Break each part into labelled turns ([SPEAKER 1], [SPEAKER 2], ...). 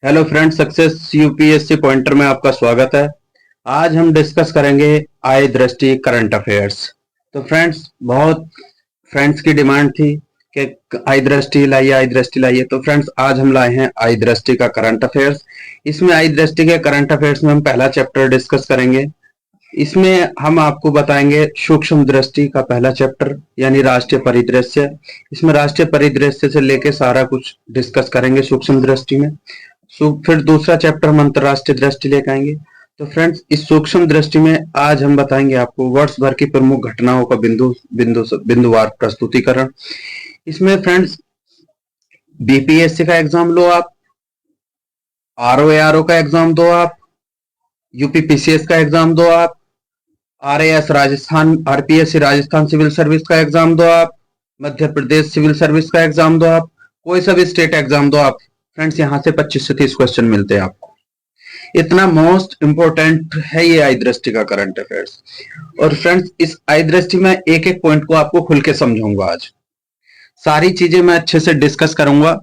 [SPEAKER 1] Hello friends, success UPSC pointer में आपका स्वागत है। आज हम डिस्कस करेंगे आय दृष्टि करंट अफेयर्स। तो फ्रेंड्स, बहुत फ्रेंड्स की डिमांड थी कि आय दृष्टि लाइए, आय दृष्टि लाइए। तो फ्रेंड्स, आज हम लाए हैं आय दृष्टि का करंट अफेयर्स। इसमें आय दृष्टि के करंट अफेयर्स में हम पहला चैप्टर डिस्कस करेंगे। इसमें हम आपको बताएंगे सूक्ष्म दृष्टि का पहला चैप्टर यानी राष्ट्रीय परिदृश्य। इसमें राष्ट्रीय परिदृश्य से लेके सारा कुछ डिस्कस करेंगे सूक्ष्म दृष्टि में। फिर दूसरा चैप्टर हम अंतरराष्ट्रीय दृष्टि लेकर आएंगे। तो फ्रेंड्स, इस सूक्ष्म दृष्टि में आज हम बताएंगे आपको वर्ष भर की प्रमुख घटनाओं का बिंदुवार प्रस्तुतिकरण। इसमें फ्रेंड्स, बीपीएससी का एग्जाम लो आप, आरओ का एग्जाम दो आप, यूपीपीसीएस का एग्जाम दो आप, RAS Rajasthan, RPSC Rajasthan civil service का एग्जाम दो आप, मध्य प्रदेश सिविल सर्विस का एग्जाम दो आप, कोई सा भी स्टेट एग्जाम दो आप, फ्रेंड्स यहाँ से 25 से 30 क्वेश्चन मिलते हैं आपको। इतना मोस्ट इंपोर्टेंट है ये आई दृष्टि का करंट अफेयर्स। और फ्रेंड्स, इस आई दृष्टि में एक एक पॉइंट को आपको खुल के समझाऊंगा। आज सारी चीजें मैं अच्छे से डिस्कस करूंगा।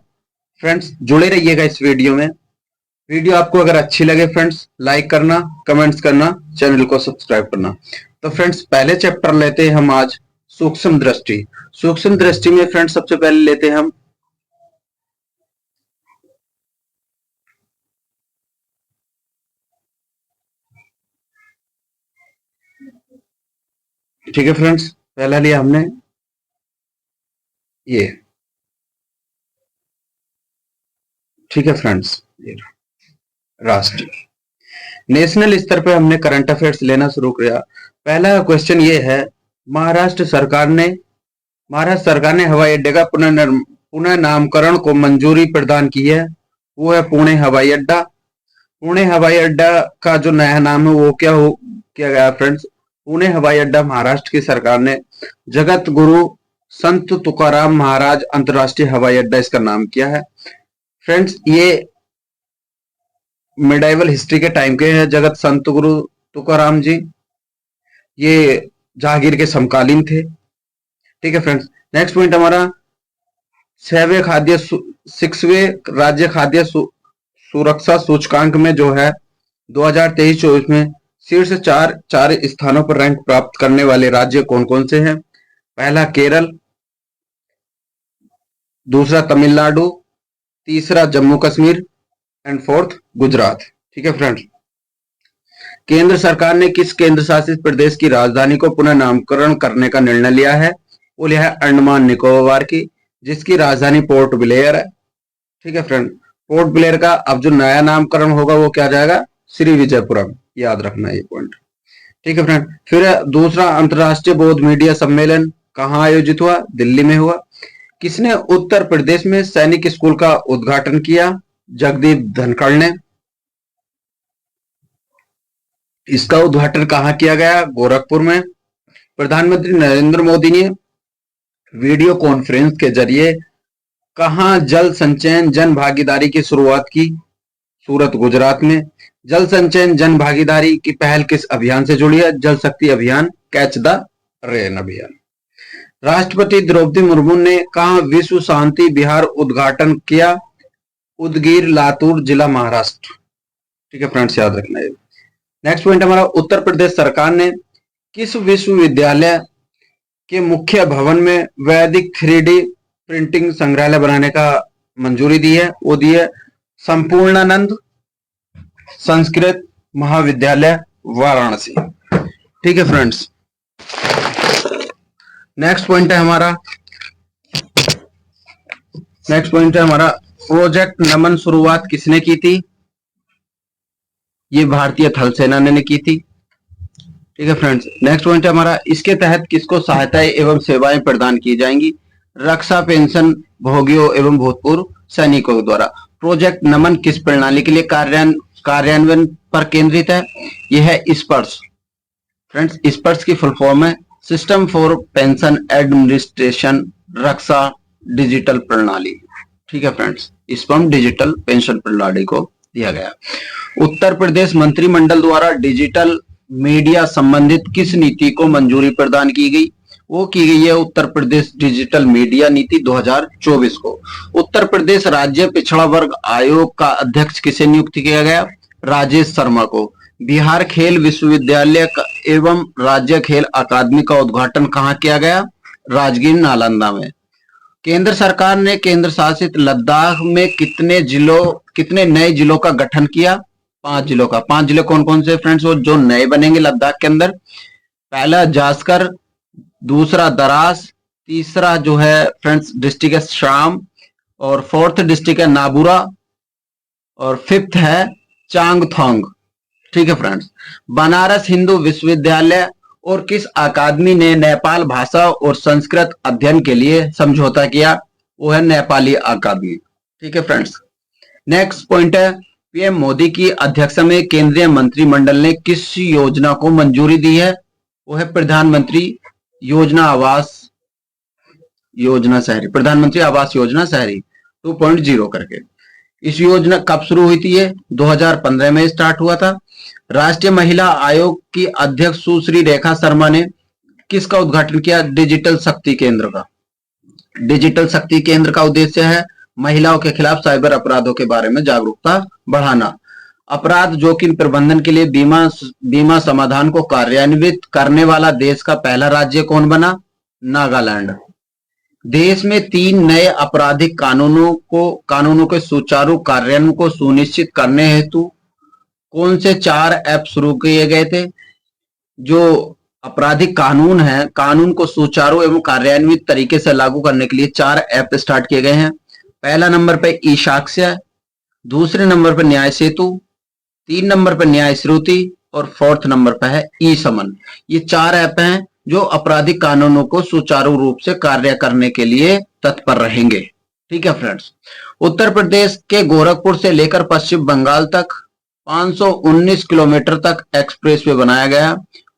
[SPEAKER 1] फ्रेंड्स, जुड़े रहिएगा इस वीडियो में। वीडियो आपको अगर अच्छी लगे फ्रेंड्स, लाइक करना, कमेंट्स करना, चैनल को सब्सक्राइब करना। तो फ्रेंड्स, पहले चैप्टर लेते हैं हम आज सूक्ष्म दृष्टि। सूक्ष्म दृष्टि में फ्रेंड्स सबसे पहले लेते हैं हम ठीक है फ्रेंड्स, पहला लिया हमने ये। ठीक है फ्रेंड्स, ये राष्ट्रीय नेशनल स्तर पे हमने करंट अफेयर्स लेना शुरू किया। पहला क्वेश्चन ये है, महाराष्ट्र सरकार ने हवाई अड्डे का पुनः नामकरण को मंजूरी प्रदान की है। वो है पुणे हवाई अड्डा। पुणे हवाई अड्डा का जो नया नाम है वो किया गया फ्रेंड्स, पुणे हवाई अड्डा महाराष्ट्र की सरकार ने जगत गुरु संत तुकाराम महाराज अंतरराष्ट्रीय हवाई अड्डा इसका नाम किया है। फ्रेंड्स, ये मिडाइवल हिस्ट्री के टाइम के हैं। जगत संत गुरु तुकाराम जी ये जहांगीर के समकालीन थे। ठीक है फ्रेंड्स, नेक्स्ट पॉइंट हमारा 6वें राज्य खाद्य सुरक्षा सूचकांक में जो है 2023-24 में शीर्ष चार स्थानों पर रैंक प्राप्त करने वाले राज्य कौन कौन से हैं। पहला केरल, दूसरा तमिलनाडु, तीसरा जम्मू कश्मीर एंड फोर्थ गुजरात। ठीक है फ्रेंड्स, केंद्र सरकार ने किस केंद्र शासित प्रदेश की राजधानी को पुनः नामकरण करने का निर्णय लिया है। वो लिया है अंडमान निकोबार की, जिसकी राजधानी पोर्ट ब्लेयर है। ठीक है फ्रेंड, पोर्ट ब्लेयर का अब जो नया नामकरण होगा वो क्या जाएगा, श्री विजयपुरम। याद रखना ये पॉइंट। ठीक है फ्रेंड, फिर दूसरा अंतरराष्ट्रीय बौद्ध मीडिया सम्मेलन कहाँ आयोजित हुआ, दिल्ली में हुआ। किसने उत्तर प्रदेश में सैनिक स्कूल का उद्घाटन किया, जगदीप धनखड़ ने। इसका उद्घाटन कहाँ किया गया, गोरखपुर में। प्रधानमंत्री नरेंद्र मोदी ने वीडियो कॉन्फ्रेंस के जरिए कहां जल संचयन जन भागीदारी की शुरुआत की, सूरत गुजरात में। जल संचयन जन भागीदारी की पहल किस अभियान से जुड़ी है, जल शक्ति अभियान, कैच द रेन अभियान। राष्ट्रपति द्रौपदी मुर्मू ने कहा विश्व शांति विहार उद्घाटन किया, उदगीर लातूर जिला महाराष्ट्र। ठीक है फ्रेंड्स, याद रखना है। नेक्स्ट पॉइंट हमारा, उत्तर प्रदेश सरकार ने किस विश्वविद्यालय के मुख्य भवन में वैदिक 3D प्रिंटिंग संग्रहालय बनाने का मंजूरी दी है। वो दी है संपूर्णानंद संस्कृत महाविद्यालय वाराणसी। ठीक है फ्रेंड्स, नेक्स्ट पॉइंट है हमारा प्रोजेक्ट नमन शुरुआत किसने की थी, ये भारतीय थल सेना ने की थी। ठीक है फ्रेंड्स, नेक्स्ट पॉइंट है हमारा, इसके तहत किसको सहायताएं एवं सेवाएं प्रदान की जाएंगी, रक्षा पेंशन भोगियों एवं भूतपूर्व सैनिकों द्वारा। प्रोजेक्ट नमन किस प्रणाली के लिए कार्यान्वयन पर केंद्रित है, यह है स्पर्श। फ्रेंड्स, स्पर्श की फुल फॉर्म है system for pension administration Raksha digital प्रणाली। ठीक है फ्रेंड्स, स्पर्म डिजिटल पेंशन प्रणाली को दिया गया। उत्तर प्रदेश मंत्रिमंडल द्वारा डिजिटल मीडिया संबंधित किस नीति को मंजूरी प्रदान की गई, वो की गई है उत्तर प्रदेश डिजिटल मीडिया नीति 2024 को। उत्तर प्रदेश राज्य पिछड़ा वर्ग आयोग का अध्यक्ष किसे नियुक्त किया गया? राजेश शर्मा को। बिहार खेल विश्वविद्यालय एवं राज्य खेल अकादमी का उद्घाटन कहाँ किया गया? राजगीर नालंदा में। केंद्र सरकार ने केंद्र शासित लद्दाख में कितने नए जिलों का गठन किया? 5 जिलों का। 5 जिले कौन कौन से फ्रेंड्स वो जो नए बनेंगे लद्दाख के अंदर? पहला जास्कर, दूसरा दरास, तीसरा जो है फ्रेंड्स डिस्ट्रिक्ट है शाम, और फोर्थ डिस्ट्रिक्ट है नाबुरा, और फिफ्थ है चांगथोंग। ठीक है फ्रेंड्स। बनारस हिंदू विश्वविद्यालय और किस अकादमी ने नेपाल भाषा और संस्कृत अध्ययन के लिए समझौता किया? वो है नेपाली अकादमी। ठीक है फ्रेंड्स। नेक्स्ट पॉइंट है पीएम मोदी की अध्यक्षता में केंद्रीय मंत्रिमंडल ने किस योजना को मंजूरी दी है? वो है प्रधानमंत्री आवास योजना शहरी 2.0 करके। इस योजना कब शुरू हुई थी? ये 2015 में स्टार्ट हुआ था। राष्ट्रीय महिला आयोग की अध्यक्ष सुश्री रेखा शर्मा ने किसका उद्घाटन किया? डिजिटल शक्ति केंद्र का। डिजिटल शक्ति केंद्र का उद्देश्य है महिलाओं के खिलाफ साइबर अपराधों के बारे में जागरूकता बढ़ाना। अपराध जोखिम प्रबंधन के लिए बीमा समाधान को कार्यान्वित करने वाला देश का पहला राज्य कौन बना? नागालैंड। देश में 3 नए आपराधिक कानूनों के सुचारू कार्यान्वयन को सुनिश्चित करने हेतु कौन से 4 ऐप शुरू किए गए थे? जो आपराधिक कानून है, कानून को सुचारू एवं कार्यान्वित तरीके से लागू करने के लिए 4 ऐप स्टार्ट किए गए हैं। पहला नंबर पे ई साक्ष्य, दूसरे नंबर पे न्याय सेतु, 3 नंबर पे न्याय श्रुति और 4th नंबर पे है ई समन। ये 4 ऐप हैं जो आपराधिक कानूनों को सुचारू रूप से कार्य करने के लिए तत्पर रहेंगे। ठीक है फ्रेंड्स। उत्तर प्रदेश के गोरखपुर से लेकर पश्चिम बंगाल तक 519 किलोमीटर तक एक्सप्रेसवे बनाया गया।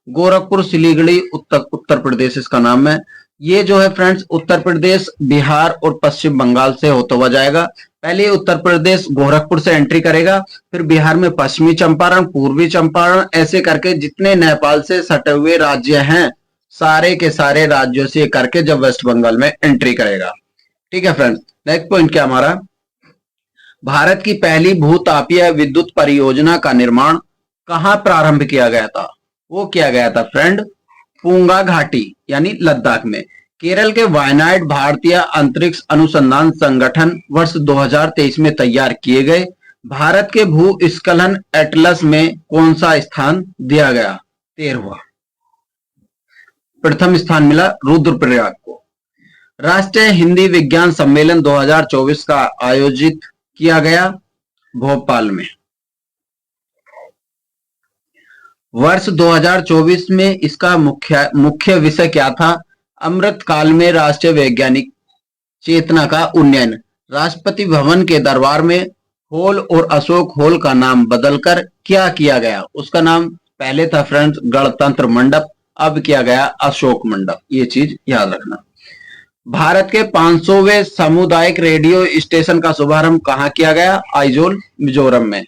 [SPEAKER 1] गोरखपुर सिलीगुड़ी उत्तर प्रदेश इसका नाम है। ये जो है फ्रेंड्स उत्तर प्रदेश, बिहार और पश्चिम बंगाल से होता हुआ जाएगा। पहले उत्तर प्रदेश गोरखपुर से एंट्री करेगा, फिर बिहार में पश्चिमी चंपारण, पूर्वी चंपारण, ऐसे करके जितने नेपाल से सटे हुए राज्य हैं सारे के सारे राज्यों से करके जब वेस्ट बंगाल में एंट्री करेगा। ठीक है फ्रेंड्स। नेक्स्ट पॉइंट क्या हमारा? भारत की पहली भूतापीय विद्युत परियोजना का निर्माण कहां प्रारंभ किया गया था? वो किया गया था फ्रेंड पूंगा घाटी यानी लद्दाख में। केरल के वायनाड भारतीय अंतरिक्ष अनुसंधान संगठन वर्ष 2023 में तैयार किए गए भारत के भूस्खलन एटलस में कौन सा स्थान दिया गया? 13वां। प्रथम स्थान मिला रुद्रप्रयाग को। राष्ट्रीय हिंदी विज्ञान सम्मेलन 2024 का आयोजित किया गया भोपाल में। वर्ष 2024 में इसका मुख्य विषय क्या था? अमृत काल में राष्ट्रीय वैज्ञानिक चेतना का उन्नयन। राष्ट्रपति भवन के दरबार में हॉल और अशोक हॉल का नाम बदलकर क्या किया गया? उसका नाम पहले था फ्रेंड्स गणतंत्र मंडप, अब किया गया अशोक मंडप। ये चीज याद रखना। भारत के 500वें सामुदायिक रेडियो स्टेशन का शुभारंभ कहां किया गया? आइजोल मिजोरम में।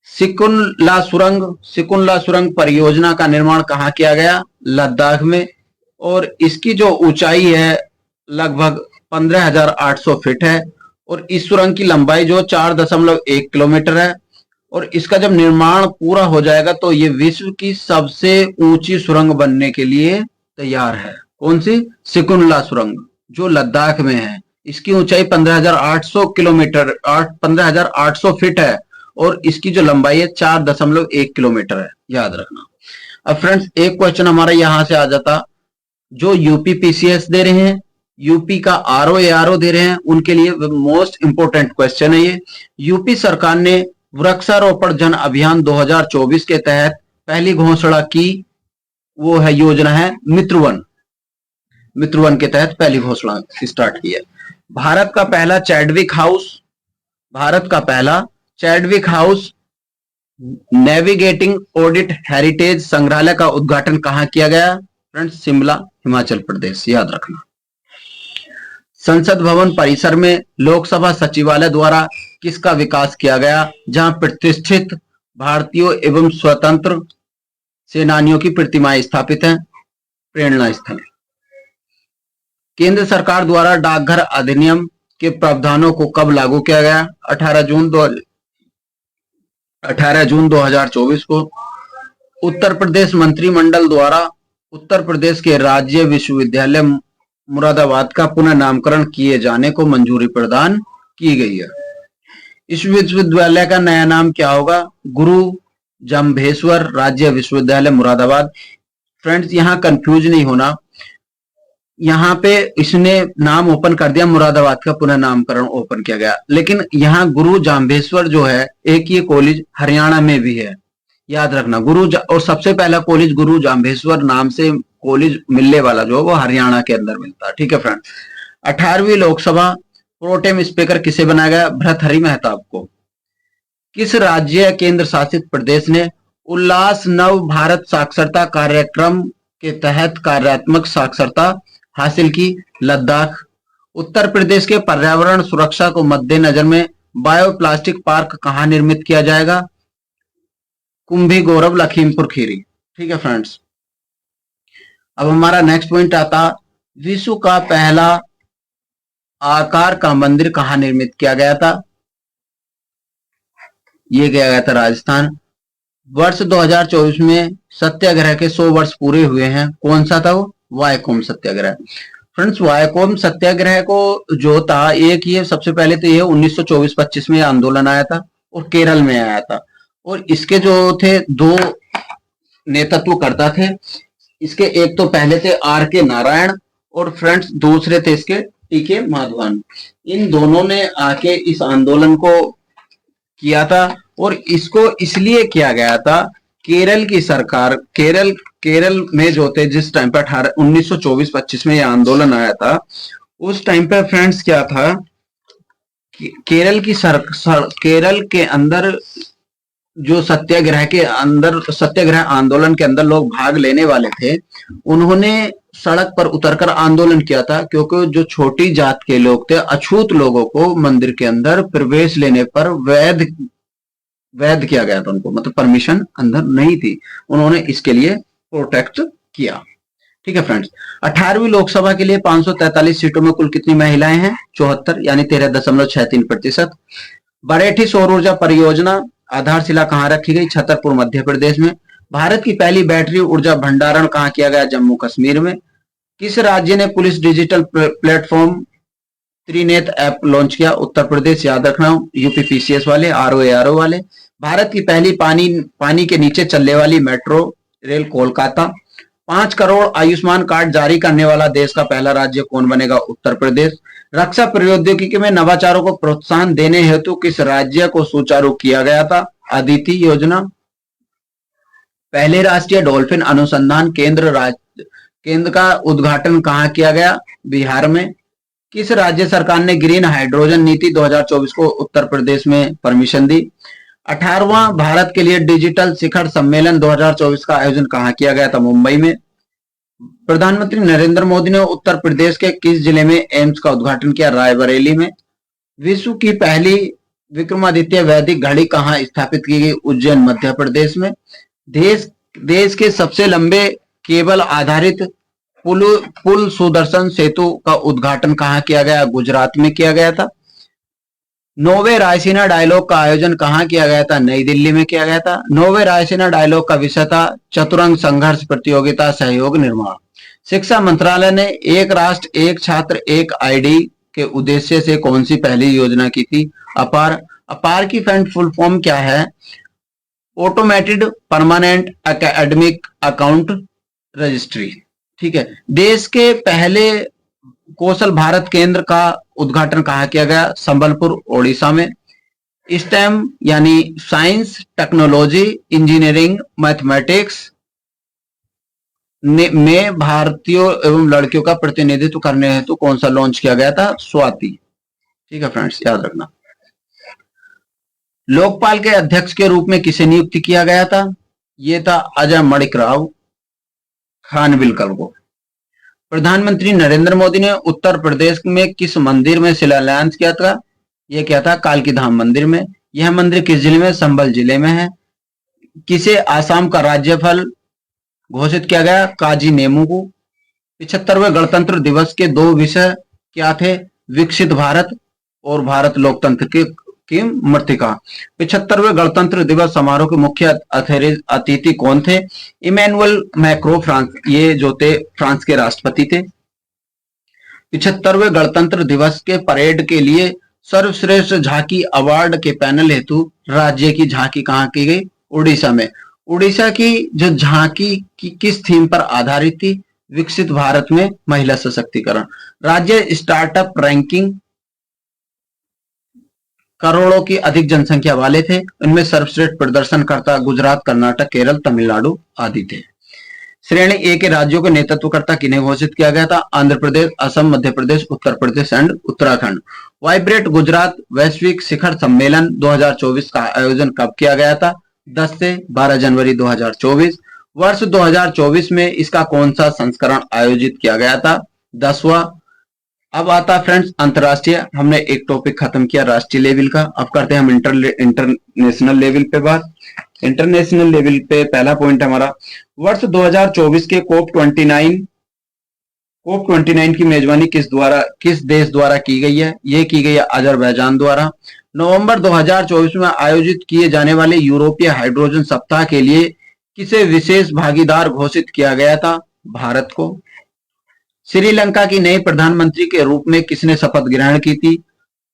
[SPEAKER 1] सिकुनला सुरंग परियोजना का निर्माण कहां किया गया? लद्दाख में। और इसकी जो ऊंचाई है लगभग 15,800 फीट है और इस सुरंग की लंबाई जो 4.1 किलोमीटर है और इसका जब निर्माण पूरा हो जाएगा तो ये विश्व की सबसे ऊंची सुरंग बनने के लिए तैयार है। कौन सी? सिकुनला सुरंग जो लद्दाख में है। इसकी ऊंचाई 15,800 फीट है और इसकी जो लंबाई है 4.1 किलोमीटर है। याद रखना। अब फ्रेंड्स एक क्वेश्चन हमारा यहां से आ जाता, जो यूपी पीसीएस दे रहे हैं, यूपी का आरओ एआरओ दे रहे हैं, उनके लिए मोस्ट इंपोर्टेंट क्वेश्चन है ये। यूपी सरकार ने वृक्षारोपण जन अभियान 2024 के तहत पहली घोषणा की, वो है योजना है मित्रवन के तहत पहली घोषणा स्टार्ट की है। भारत का पहला Chadwick house navigating audit heritage संग्रहालय का उद्घाटन कहां किया गया? फ्रेंड्स शिमला हिमाचल प्रदेश। याद रखना। संसद भवन परिसर में लोकसभा सचिवालय द्वारा किसका विकास किया गया? जहां प्रतिष्ठित भारतीयों एवं स्वतंत्र सेनानियों की प्रतिमाएं स्थापित हैं। प्रेरणा स्थल। केंद्र सरकार द्वारा डाकघर अधिनियम के प्रावधानों को कब लागू किया गया? 18 जून 2024 को। उत्तर प्रदेश मंत्रिमंडल द्वारा उत्तर प्रदेश के राज्य विश्वविद्यालय मुरादाबाद का पुनः नामकरण किए जाने को मंजूरी प्रदान की गई है। इस विश्वविद्यालय का नया नाम क्या होगा? गुरु जाम्भेश्वर राज्य विश्वविद्यालय मुरादाबाद। फ्रेंड्स, यहाँ कंफ्यूज नहीं होना, यहाँ पे इसने नाम ओपन कर दिया, मुरादाबाद का पुनः नामकरण ओपन किया गया, लेकिन यहाँ गुरु जाम्भेश्वर जो है, एक ये कॉलेज हरियाणा में भी है, याद रखना। और सबसे पहला कॉलेज गुरु जाम्भेश्वर नाम से कॉलेज मिलने वाला जो है वो हरियाणा के अंदर मिलता है। ठीक है फ्रेंड। 18वीं लोकसभा प्रोटेम स्पीकर किसे बनाया गया? भर्तृहरि मेहताब को। किस राज्य केंद्र शासित प्रदेश ने उल्लास नव भारत साक्षरता कार्यक्रम के तहत कार्यात्मक साक्षरता हासिल की? लद्दाख। उत्तर प्रदेश के पर्यावरण सुरक्षा को मद्देनजर में बायोप्लास्टिक पार्क कहां निर्मित किया जाएगा? कुंभी गौरव लखीमपुर खीरी। ठीक है फ्रेंड्स। अब हमारा नेक्स्ट पॉइंट आता, विश्व का पहला आकार का मंदिर कहां निर्मित किया गया था? ये किया गया था राजस्थान। वर्ष 2024 में सत्याग्रह के 100 वर्ष पूरे हुए हैं। कौन सा था वो? वायकोम सत्याग्रह। फ्रेंड्स, वायकोम सत्याग्रह को जो था, एक ये सबसे पहले तो ये 1924-25 में आंदोलन आया था और केरल में आया था, और इसके जो थे दो नेतृत्व करता थे इसके, एक तो पहले थे आर के नारायण और फ्रेंड्स दूसरे थे इसके टी.के. माधवन। इन दोनों ने आके इस आंदोलन को किया था, और इसको इसलिए किया गया था, केरल की सरकार, केरल में जो थे जिस टाइम पर 1924-25 में यह आंदोलन आया था, उस टाइम पर फ्रेंड्स क्या था, केरल के अंदर जो सत्याग्रह आंदोलन के अंदर लोग भाग लेने वाले थे, उन्होंने सड़क पर उतरकर आंदोलन किया था, क्योंकि जो छोटी जात के लोग थे, अछूत लोगों को मंदिर के अंदर प्रवेश लेने पर वैध किया गया था उनको, मतलब परमिशन अंदर नहीं थी, उन्होंने इसके लिए प्रोटेक्ट किया। ठीक है फ्रेंड्स। 18वीं लोकसभा के लिए 543 सीटों में कुल कितनी महिलाएं हैं? 74, यानी 13.63%। बरेठी सौर ऊर्जा परियोजना आधारशिला कहां रखी गई? छतरपुर मध्य प्रदेश में। भारत की पहली बैटरी ऊर्जा भंडारण कहां किया गया? जम्मू कश्मीर में। किस राज्य ने police digital platform Trinetra app launch किया? उत्तर प्रदेश। याद रखना, यूपीपीसीएस वाले, आरओ वाले। भारत की पहली पानी के नीचे चलने वाली metro rail Kolkata. 5 crore Ayushman card जारी करने वाला देश का पहला राज्य कौन बनेगा? उत्तर प्रदेश। रक्षा प्रौद्योगिकी में नवाचारों को प्रोत्साहन देने हेतु किस राज्य को सुचारू किया गया था? अदिति योजना। पहले राष्ट्रीय डॉल्फिन अनुसंधान केंद्र का उद्घाटन कहां किया गया? बिहार में। किस राज्य सरकार ने ग्रीन हाइड्रोजन नीति 2024 को उत्तर प्रदेश में परमिशन दी? 18वां भारत के लिए डिजिटल शिखर सम्मेलन 2024 का आयोजन कहां किया गया था? मुंबई में। प्रधानमंत्री नरेंद्र मोदी ने उत्तर प्रदेश के किस जिले में एम्स का उद्घाटन किया? रायबरेली में। विश्व की पहली विक्रमादित्य वैदिक घड़ी कहां स्थापित की गई? उज्जैन मध्य प्रदेश में। देश के सबसे लंबे केबल आधारित पुल सुदर्शन सेतु का उद्घाटन कहां किया गया? गुजरात में किया गया था। 9वें रायसीना डायलॉग का आयोजन कहां किया गया था? नई दिल्ली में किया गया था। 9वें रायसीना डायलॉग का विषय था चतुरंग संघर्ष प्रतियोगिता सहयोग निर्माण। शिक्षा मंत्रालय ने एक राष्ट्र एक छात्र एक आईडी के उद्देश्य से कौन सी पहली योजना की थी? अपार की फुल फॉर्म क्या है? Automated permanent academic account registry. ठीक है। देश के पहले कौशल भारत केंद्र का उद्घाटन कहां किया गया? संबलपुर ओडिशा में। स्टेम यानी साइंस, टेक्नोलॉजी, इंजीनियरिंग, मैथमेटिक्स में भारतीयों एवं लड़कियों का प्रतिनिधित्व करने हेतु कौन सा लॉन्च किया गया था? स्वाति। ठीक है फ्रेंड्स, याद रखना। लोकपाल के अध्यक्ष के रूप में किसे नियुक्त किया गया था? यह था अजय मणिकराव खानविलकर को। प्रधानमंत्री नरेंद्र मोदी ने उत्तर प्रदेश में किस मंदिर में शिलान्यास किया था? यह क्या था? कालकी धाम मंदिर में। यह मंदिर किस जिले में? संभल जिले में है। किसे आसाम का राज्यपाल घोषित किया गया? काजी नेमू को। 75वें गणतंत्र दिवस के दो विषय क्या थे? विकसित भारत और भारत लोकतंत्र की मृतिका। 75वें गणतंत्र दिवस समारोह के मुख्य अतिथि कौन थे? इमैनुअल मैक्रो, फ्रांस, ये जो थे फ्रांस के राष्ट्रपति थे। 75वें गणतंत्र दिवस के परेड के लिए सर्वश्रेष्ठ झांकी अवार्ड के पैनल हेतु राज्य की झांकी कहाँ की गई? उड़ीसा में। उड़ीसा की जो झांकी की किस थीम पर आधारित थी? विकसित भारत में महिला सशक्तिकरण। राज्य स्टार्टअप रैंकिंग करोड़ों की अधिक जनसंख्या वाले थे। इनमें सर्वश्रेष्ठ प्रदर्शनकर्ता गुजरात, कर्नाटक, केरल, तमिलनाडु आदि थे। श्रेणी ए के राज्यों के नेतृत्वकर्ता किन्हें घोषित किया गया था? आंध्र प्रदेश, असम, मध्य प्रदेश, उत्तर प्रदेश एंड उत्तराखंड। वाइब्रेट गुजरात वैश्विक शिखर सम्मेलन 2024 का आयोजन कब किया गया था? 10 से 12 जनवरी 2024। वर्ष 2024 में इसका कौन सा संस्करण आयोजित किया गया था? 10वां। अब आता फ्रेंड्स अंतरराष्ट्रीय। हमने एक टॉपिक खत्म किया राष्ट्रीय लेवल का, अब करते हैं हम इंटरनेशनल लेवल पे बात। इंटरनेशनल लेवल पे पहला पॉइंट हमारा, वर्ष 2024 के COP29 की मेजबानी किस देश द्वारा की गई है? ये की गई है अजरबैजान द्वारा। नवंबर 2024 में आयोजित किए जाने वाले यूरोपीय हाइड्रोजन सप्ताह के लिए किसे विशेष भागीदार घोषित किया गया था? भारत को। श्रीलंका की नई प्रधानमंत्री के रूप में किसने शपथ ग्रहण की थी?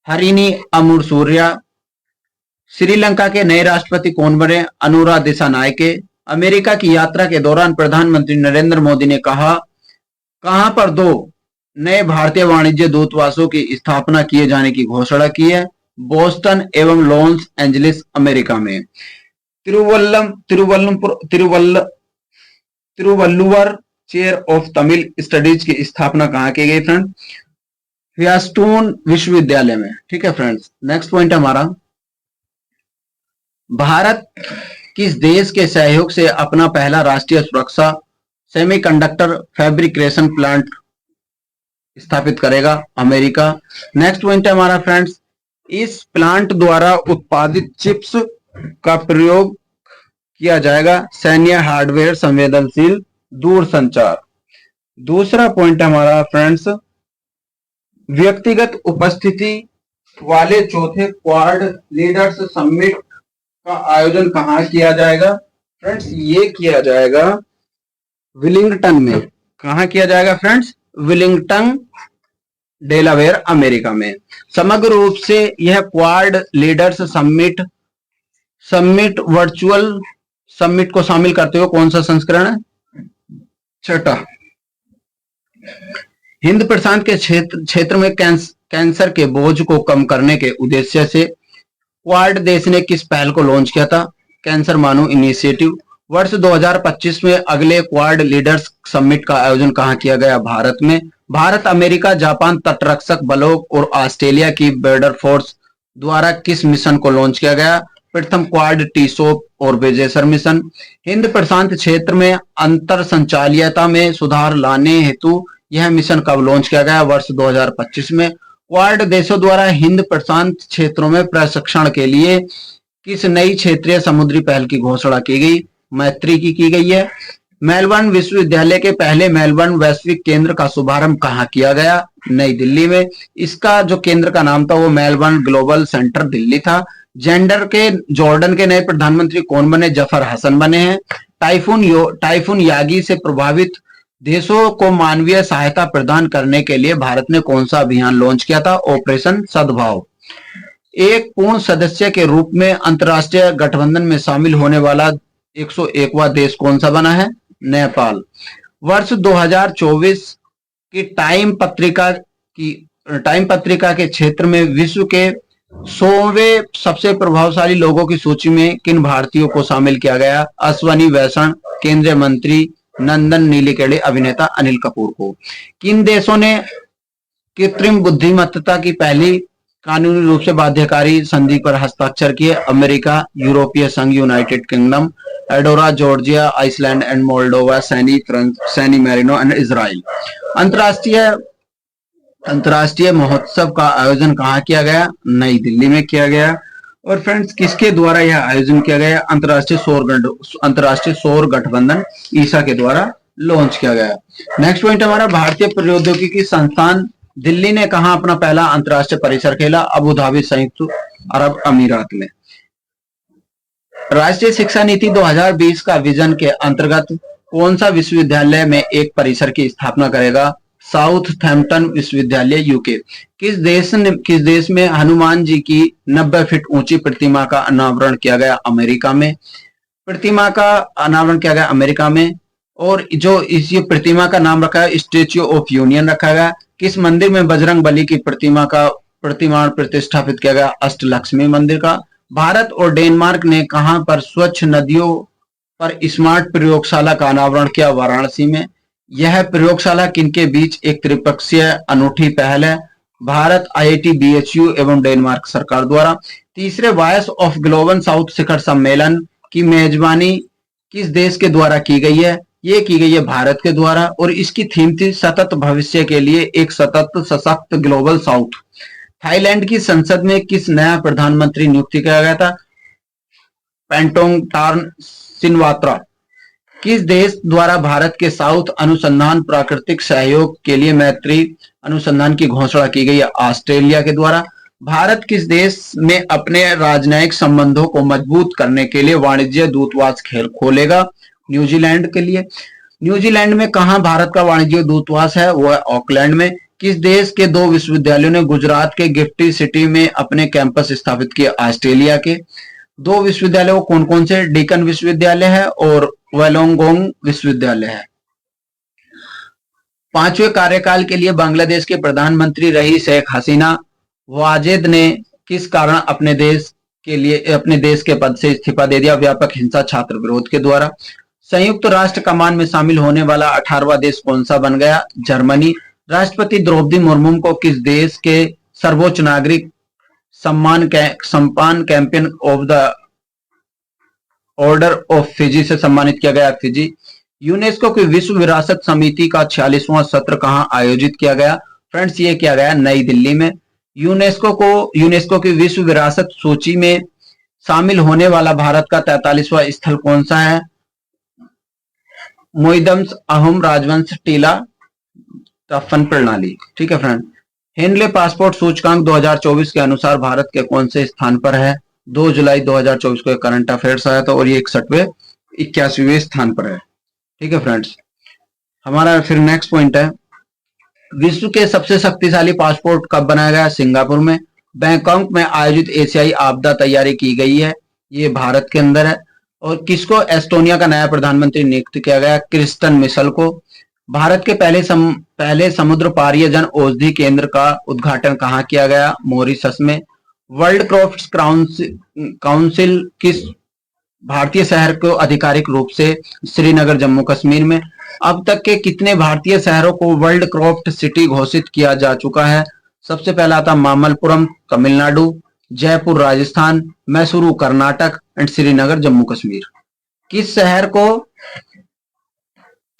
[SPEAKER 1] हरिनी अमरसूरिया। श्रीलंका के नए राष्ट्रपति कौन बने? अनुरा दिसानायके। अमेरिका की यात्रा के दौरान प्रधानमंत्री नरेंद्र मोदी ने कहां पर दो नए भारतीय वाणिज्य दूतावासों की स्थापना किए जाने की घोषणा की है? बोस्टन एवं लॉस एंजलिस, अमेरिका में। Thiruvalluvar chair of Tamil studies की स्थापना कहां की गई फ्रेंड? व्यासटून विश्वविद्यालय में। ठीक है फ्रेंड्स, नेक्स्ट पॉइंट हमारा, भारत किस देश के सहयोग से अपना पहला राष्ट्रीय सुरक्षा सेमीकंडक्टर फैब्रिकेशन प्लांट स्थापित करेगा? अमेरिका। नेक्स्ट पॉइंट है हमारा फ्रेंड्स, इस प्लांट द्वारा उत्पादित चिप्स का प्रयोग किया जाएगा सैन्य हार्डवेयर, संवेदनशील दूरसंचार। दूसरा पॉइंट हमारा फ्रेंड्स, व्यक्तिगत उपस्थिति वाले चौथे क्वाड लीडर्स समिट का आयोजन कहां किया जाएगा? फ्रेंड्स ये किया जाएगा विलिंगटन में। कहां किया जाएगा फ्रेंड्स? विलिंगटन, डेलावेयर, अमेरिका में। समग्र रूप से यह quad leaders summit virtual summit को शामिल करते हुए कौन सा संस्करण है? छठा। हिंद प्रशांत के क्षेत्र में कैंसर के बोझ को कम करने के उद्देश्य से क्वाड देश ने किस पहल को लॉन्च किया था? कैंसर मानव इनिशिएटिव। वर्ष 2025 में अगले क्वाड लीडर्स समिट का आयोजन कहां किया गया? भारत में। भारत, अमेरिका, जापान तटरक्षक बलों और ऑस्ट्रेलिया की बॉर्डर फोर्स द्वारा किस मिशन को लॉन्च किया गया? प्रथम क्वाड टीसोप और बेजेसर मिशन। हिंद प्रशांत क्षेत्र में अंतर संचालियता में सुधार लाने हेतु यह मिशन कब लॉन्च किया गया? वर्ष 2025 में। क्वाड देशों द्वारा हिंद प्रशांत क्षेत्रों में प्रशिक्षण के लिए किस नई क्षेत्रीय समुद्री पहल की घोषणा की गई? मैत्री की गई है। मेलबर्न विश्वविद्यालय के पहले मेलबर्न वैश्विक केंद्र का शुभारंभ कहां किया गया? नई दिल्ली में। इसका जो केंद्र का नाम था वो मेलबर्न ग्लोबल सेंटर दिल्ली था। जॉर्डन के नए प्रधानमंत्री कौन बने? जफर हसन बने हैं। टाइफून यागी से प्रभावित देशों को मानवीय सहायता प्रदान करने के लिए भारत ने कौन सा अभियान लॉन्च किया था? ऑपरेशन सद्भाव। एक पूर्ण सदस्य के रूप में अंतरराष्ट्रीय गठबंधन में शामिल होने वाला 101वां देश कौन सा बना है? नेपाल। वर्ष 2024 की टाइम पत्रिका के क्षेत्र में विश्व के 100वें सबसे प्रभावशाली लोगों की सूची में किन भारतीयों को शामिल किया गया? अश्वनी वैष्णव, केंद्रीय मंत्री नंदन नीलेकणी, अभिनेता अनिल कपूर को। किन देशों ने कृत्रिम बुद्धिमत्ता की पहली कानूनी रूप से बाध्यकारी संधि पर हस्ताक्षर किए? अमेरिका, यूरोपीय संघ, United Kingdom, Andorra, Georgia, Iceland and Moldova, San Marino and Israel. अंतरराष्ट्रीय महोत्सव का आयोजन कहाँ किया गया? नई दिल्ली में किया गया। और फ्रेंड्स किसके द्वारा यह आयोजन किया गया? अंतरराष्ट्रीय सौर गठबंधन ईसा के द्वारा लॉन्च किया गया। नेक्स्ट पॉइंट हमारा भारतीय प्रौद्योगिकी संस्थान दिल्ली ने कहा अपना पहला अंतरराष्ट्रीय परिसर खेला? अबू धाबी, संयुक्त अरब अमीरात में। राष्ट्रीय शिक्षा नीति 2020 का विजन के अंतर्गत कौन सा विश्वविद्यालय में एक परिसर की स्थापना करेगा? साउथहैम्पटन विश्वविद्यालय, यूके। किस देश में हनुमान जी की 90 फीट ऊंची प्रतिमा का अनावरण किया गया? अमेरिका में। प्रतिमा का अनावरण किया गया अमेरिका में। और जो इस ये प्रतिमा का नाम रखा है स्टेच्यू ऑफ यूनियन रखा गया। किस मंदिर में बजरंग बली की प्रतिमा का प्रतिमा प्रतिष्ठापित किया गया? अष्टलक्ष्मी मंदिर का। भारत और डेनमार्क ने कहां पर स्वच्छ नदियों पर स्मार्ट प्रयोगशाला का अनावरण किया? वाराणसी में। यह प्रयोगशाला किनके बीच एक त्रिपक्षीय अनूठी पहल है? भारत, आईआईटी, बीएचयू एवं डेनमार्क सरकार द्वारा। तीसरे वॉइस ऑफ ग्लोबल साउथ शिखर सम्मेलन की मेजबानी किस देश के द्वारा की गई है? ये की गई है भारत के द्वारा और इसकी थीम थी सतत भविष्य के लिए एक सतत सशक्त ग्लोबल साउथ। थाईलैंड की संसद में किस नया प्रधानमंत्री नियुक्ति किया गया था? पेंटोंगटार्न सिनवात्रा। किस देश द्वारा भारत के साउथ अनुसंधान प्राकृतिक सहयोग के लिए मैत्री अनुसंधान की घोषणा की गई है? ऑस्ट्रेलिया के द्वारा। भारत किस देश में अपने राजनयिक संबंधों को मजबूत करने के लिए वाणिज्य दूतावास खोलेगा? न्यूजीलैंड के लिए। न्यूजीलैंड में कहां भारत का वाणिज्य दूतावास है? वो है ऑकलैंड में। किस देश के दो विश्वविद्यालयों ने गुजरात के गिफ्टी सिटी में अपने कैंपस स्थापित किए? ऑस्ट्रेलिया के। दो विश्वविद्यालय कौन कौन से? डेक्कन विश्वविद्यालय है और वोलोंगोंग विश्वविद्यालय है। 5वें कार्यकाल के लिए बांग्लादेश के प्रधानमंत्री रही शेख हसीना वाजेद ने किस कारण अपने देश के पद से इस्तीफा दे दिया? व्यापक हिंसा, छात्र विरोध के द्वारा। संयुक्त राष्ट्र कमान में शामिल होने वाला 18वां देश कौन सा बन गया? जर्मनी। राष्ट्रपति द्रौपदी मुर्मू को किस देश के सर्वोच्च नागरिक सम्मान champion of the order of Fiji से सम्मानित किया गया? फिजी। यूनेस्को की विश्व विरासत समिति का 46वां सत्र कहां आयोजित किया गया? फ्रेंड्स, ये किया गया नई दिल्ली में। यूनेस्को की विश्व विरासत सूची में शामिल होने वाला भारत का 43वां स्थल कौन सा है? मोइदम्स अहम राजवंश टीला तफन प्रणाली। ठीक है फ्रेंड। हेनले पासपोर्ट सूचकांक 2024 के अनुसार भारत के कौन से स्थान पर है? 2 जुलाई 2024 को करंट अफेयर्स आया था और ये 81वें स्थान पर है। ठीक है फ्रेंड्स। हमारा फिर नेक्स्ट पॉइंट है, विश्व के सबसे शक्तिशाली पासपोर्ट कब बनाया गया? सिंगापुर में। बैंकॉक में आयोजित एशियाई आपदा तैयारी की गई है, ये भारत के अंदर है। और किसको एस्टोनिया का नया प्रधानमंत्री नियुक्त किया गया? क्रिस्टन मिशेल को। भारत के पहले समुद्र पारीय जन औषधि केंद्र का उद्घाटन कहाँ किया गया? मॉरिशस में। वर्ल्ड क्रॉफ्ट काउंसिल किस भारतीय शहर को आधिकारिक रूप से? श्रीनगर, जम्मू कश्मीर में। अब तक के कितने भारतीय शहरों को वर्ल्ड क्रॉफ्ट सिटी घोषित किया जा चुका है? सबसे पहला था मामल्लपुरम, तमिलनाडु, जयपुर, राजस्थान, मैसूरू, कर्नाटक एंड श्रीनगर, जम्मू कश्मीर।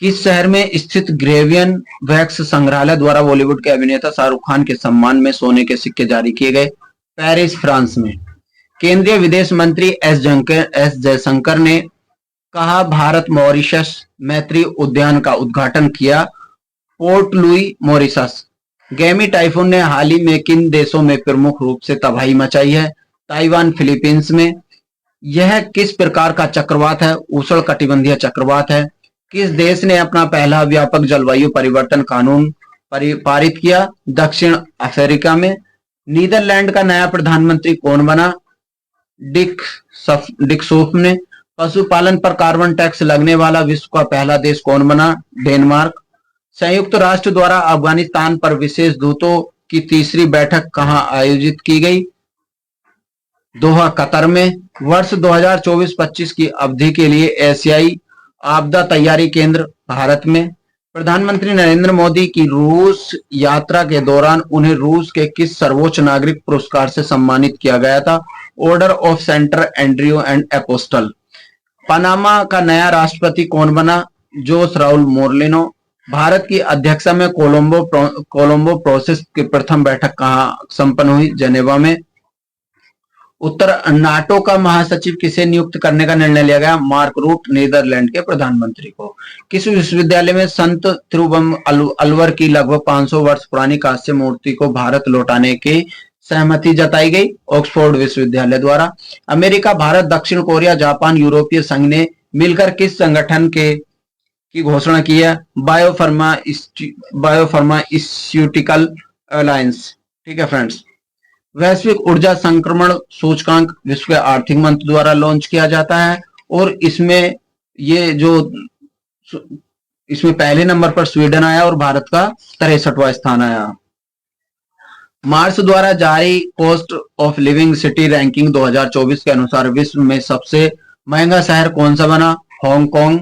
[SPEAKER 1] किस शहर में स्थित ग्रेवियन वैक्स संग्रहालय द्वारा बॉलीवुड के अभिनेता शाहरुख खान के सम्मान में सोने के सिक्के जारी किए गए? पेरिस, फ्रांस में। केंद्रीय विदेश मंत्री एस जयशंकर ने कहा भारत मॉरिशस मैत्री उद्यान का उद्घाटन किया? Port Louis, Mauritius. Gaemi typhoon ने हाल ही में किन देशों में प्रमुख रूप से तबाही मचाई है? ताइवान, फिलीपींस में। यह किस प्रकार का चक्रवात है? उष्णकटिबंधीय चक्रवात है। किस देश ने अपना पहला व्यापक जलवायु परिवर्तन कानून पारित किया? दक्षिण अफ्रीका में। नीदरलैंड का नया प्रधानमंत्री कौन बना? डिक सूफ ने। पशुपालन पर कार्बन टैक्स लगने वाला विश्व का पहला देश कौन बना? डेनमार्क। संयुक्त राष्ट्र द्वारा अफगानिस्तान पर विशेष दूतों की तीसरी बैठक कहां आयोजित की गई? दोहा, कतर में। वर्ष 2024-25 की अवधि के लिए एशियाई आपदा तैयारी केंद्र भारत में। प्रधानमंत्री नरेंद्र मोदी की रूस यात्रा के दौरान उन्हें रूस के किस सर्वोच्च नागरिक पुरस्कार से सम्मानित किया गया था? Order of saint Andrew and apostle. Panama का नया राष्ट्रपति कौन बना? जोस राउल मोर्लिनो। भारत की अध्यक्षता में कोलंबो प्रोसेस की प्रथम बैठक कहां संपन्न हुई? जेनेवा में। उत्तर नाटो का महासचिव किसे नियुक्त करने का निर्णय लिया गया? मार्क रूट, नीदरलैंड के प्रधानमंत्री को। किस विश्वविद्यालय में संत तिरुवम अलवर की लगभग 500 वर्ष पुरानी कांस्य मूर्ति को भारत लौटाने की सहमति जताई गई? ऑक्सफोर्ड विश्वविद्यालय द्वारा। अमेरिका, भारत, दक्षिण कोरिया, जापान, यूरोपीय संघ ने मिलकर किस संगठन की घोषणा की है? Biopharmaceutical alliance. ठीक है फ्रेंड्स। वैश्विक ऊर्जा संक्रमण सूचकांक विश्व के आर्थिक मंच द्वारा लॉन्च किया जाता है और इसमें पहले नंबर पर स्वीडन आया और भारत का 63वां स्थान आया। मार्स द्वारा जारी cost of living city ranking 2024 के अनुसार विश्व में सबसे महंगा शहर कौन सा बना? हांगकांग।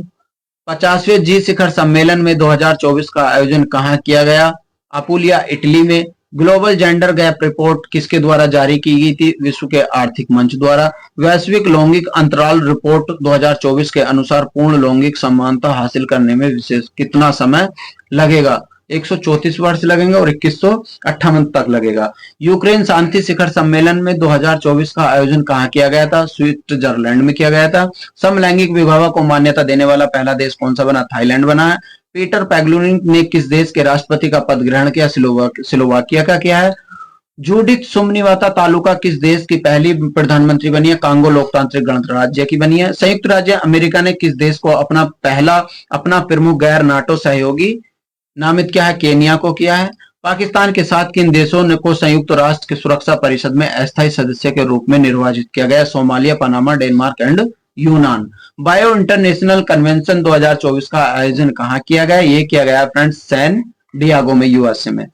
[SPEAKER 1] 50वें जी शिखर सम्मेलन में 2024 का आयोजन कहां किया गया? अपुलिया, इटली में। ग्लोबल जेंडर गैप रिपोर्ट किसके द्वारा जारी की गई थी? विश्व के आर्थिक मंच द्वारा। वैश्विक लैंगिक अंतराल रिपोर्ट 2024 के अनुसार पूर्ण लैंगिक समानता हासिल करने में विशेष कितना समय लगेगा? 134 वर्ष लगेंगे और 2158 तक लगेगा। यूक्रेन शांति शिखर सम्मेलन में 2024 का आयोजन कहां किया गया था? स्विट्जरलैंड में किया गया था। समलैंगिक विवाह को मान्यता देने वाला पहला देश कौन सा बना? थाईलैंड बना है। पीटर पैगलिनी ने किस देश के राष्ट्रपति का पद ग्रहण किया? स्लोवाकिया का किया है। जूडिथ सुमनिवाता तालुका किस देश की पहली प्रधानमंत्री बनी है? कांगो लोकतांत्रिक गणराज्य की बनी है। संयुक्त राज्य अमेरिका ने किस देश को अपना प्रमुख गैर नाटो सहयोगी नामित किया है? केन्या को किया है। पाकिस्तान के साथ किन देशों को संयुक्त राष्ट्र की सुरक्षा परिषद में अस्थायी सदस्य के रूप में निर्वाचित किया गया? सोमालिया, पनामा, डेनमार्क एंड यूनान। बायो इंटरनेशनल कन्वेंशन 2024 का आयोजन कहां किया गया? ये किया गया फ्रेंड्स सैन डियागो में, यूएसए में।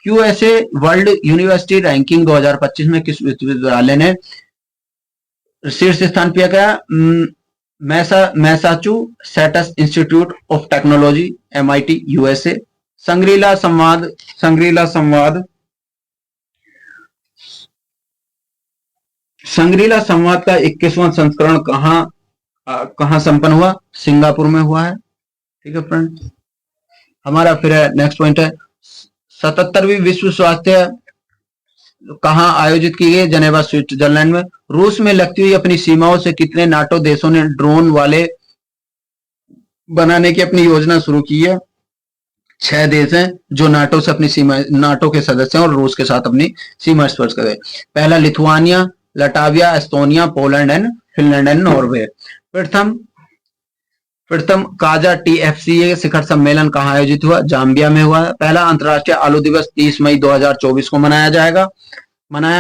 [SPEAKER 1] यूएसए वर्ल्ड यूनिवर्सिटी रैंकिंग 2025 में किस विश्वविद्यालय ने शीर्ष स्थान पाया गया? Massachusetts institute of technology, MIT, USA. Shangri-La संवाद का 21वां संस्करण कहां संपन्न हुआ? सिंगापुर में हुआ है। ठीक है फ्रेंड। हमारा फिर नेक्स्ट पॉइंट है 77वीं विश्व स्वास्थ्य कहां आयोजित की गई? जनेवा, स्विट्जरलैंड में। रूस में लगती हुई अपनी सीमाओं से कितने नाटो देशों ने ड्रोन वाले बनाने की अपनी योजना शुरू की है? 6 देश हैं जो नाटो के सदस्य हैं और रूस के साथ अपनी सीमा स्पर्श कर गए। पहला Lithuania, Latvia, Estonia, Poland and Finland and Norway. प्रथम काजा टीएफसीए शिखर सम्मेलन कहां आयोजित हुआ? जाम्बिया में हुआ। पहला अंतर्राष्ट्रीय आलू दिवस 30 मई 2024 को मनाया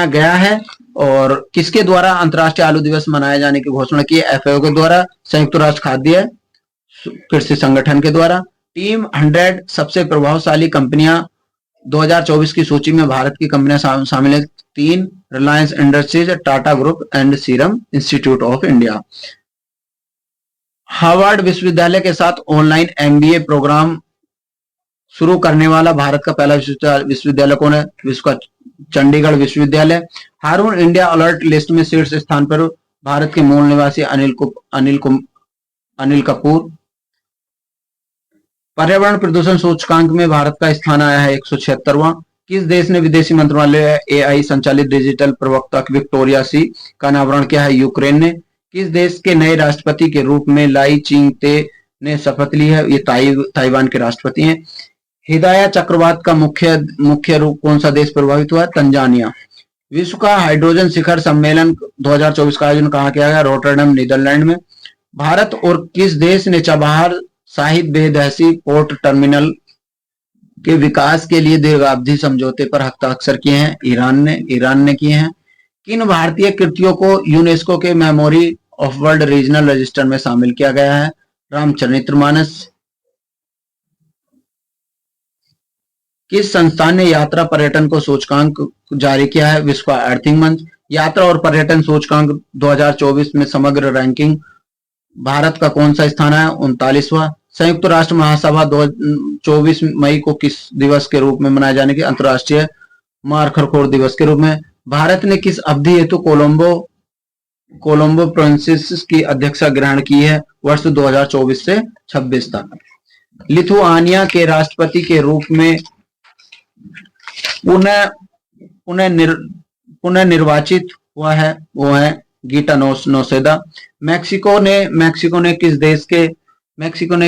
[SPEAKER 1] गया है। और किसके द्वारा अंतर्राष्ट्रीय आलू दिवस मनाए जाने की घोषणा की है? एफएओ के द्वारा। संयुक्त राष्ट्र खाद्य कृषि संगठन के द्वारा। टीम 100 सबसे प्रभावशाली कंपनियां 2024 की सूची में भारत की कंपनियां शामिल है। 3 Reliance industries, Tata group and serum institute of India. Harvard विश्वविद्यालय के साथ ऑनलाइन एमबीए प्रोग्राम शुरू करने वाला भारत का पहला विश्वविद्यालय कौन है? विश्व का चंडीगढ़ विश्वविद्यालय। हारून इंडिया अलर्ट लिस्ट में शीर्ष स्थान पर भारत के मूल निवासी अनिल कपूर। पर्यावरण प्रदूषण सूचकांक में भारत का स्थान आया है 176वां। किस देश ने विदेशी मंत्रालय एआई संचालित डिजिटल प्रवक्ता विक्टोरिया सी का अनावरण किया है? यूक्रेन ने। किस देश के नए राष्ट्रपति के रूप में लाई चिंग-ते ने शपथ ली है? ये ताइवान के राष्ट्रपति हैं। हिदाया चक्रवात का मुख्य रूप कौन सा देश प्रभावित हुआ है? तंजानिया। विश्व का हाइड्रोजन शिखर सम्मेलन 2024 का आयोजन कहां किया गया? रोटरडम, नीदरलैंड में। भारत और किस देश ने चबाहार शाहिद बेदहसी पोर्ट टर्मिनल के विकास के लिए दीर्घावधि समझौते पर हस्ताक्षर किए हैं? ईरान ने किए हैं। किन भारतीय कृतियों को यूनेस्को के memory of world regional register में शामिल किया गया है? रामचरितमानस। किस संस्थान ने यात्रा पर्यटन को सूचकांक जारी किया है? विश्व आर्थिक मंच। यात्रा और पर्यटन सूचकांक 2024 में समग्र रैंकिंग भारत का कौन सा स्थान है? 39वां। संयुक्त राष्ट्र महासभा 24 मई को किस दिवस के रूप में मनाए जाने की? अंतर्राष्ट्रीय मार्खरखोर दिवस के रूप में। भारत ने किस अवधि हेतु कोलंबो प्रोविंस की अध्यक्षता ग्रहण की है? वर्ष 2024 से 26 तक। लिथुआनिया के राष्ट्रपति के रूप में पुनः निर्वाचित हुआ है वो है गीता नौसेदा। मेक्सिको ने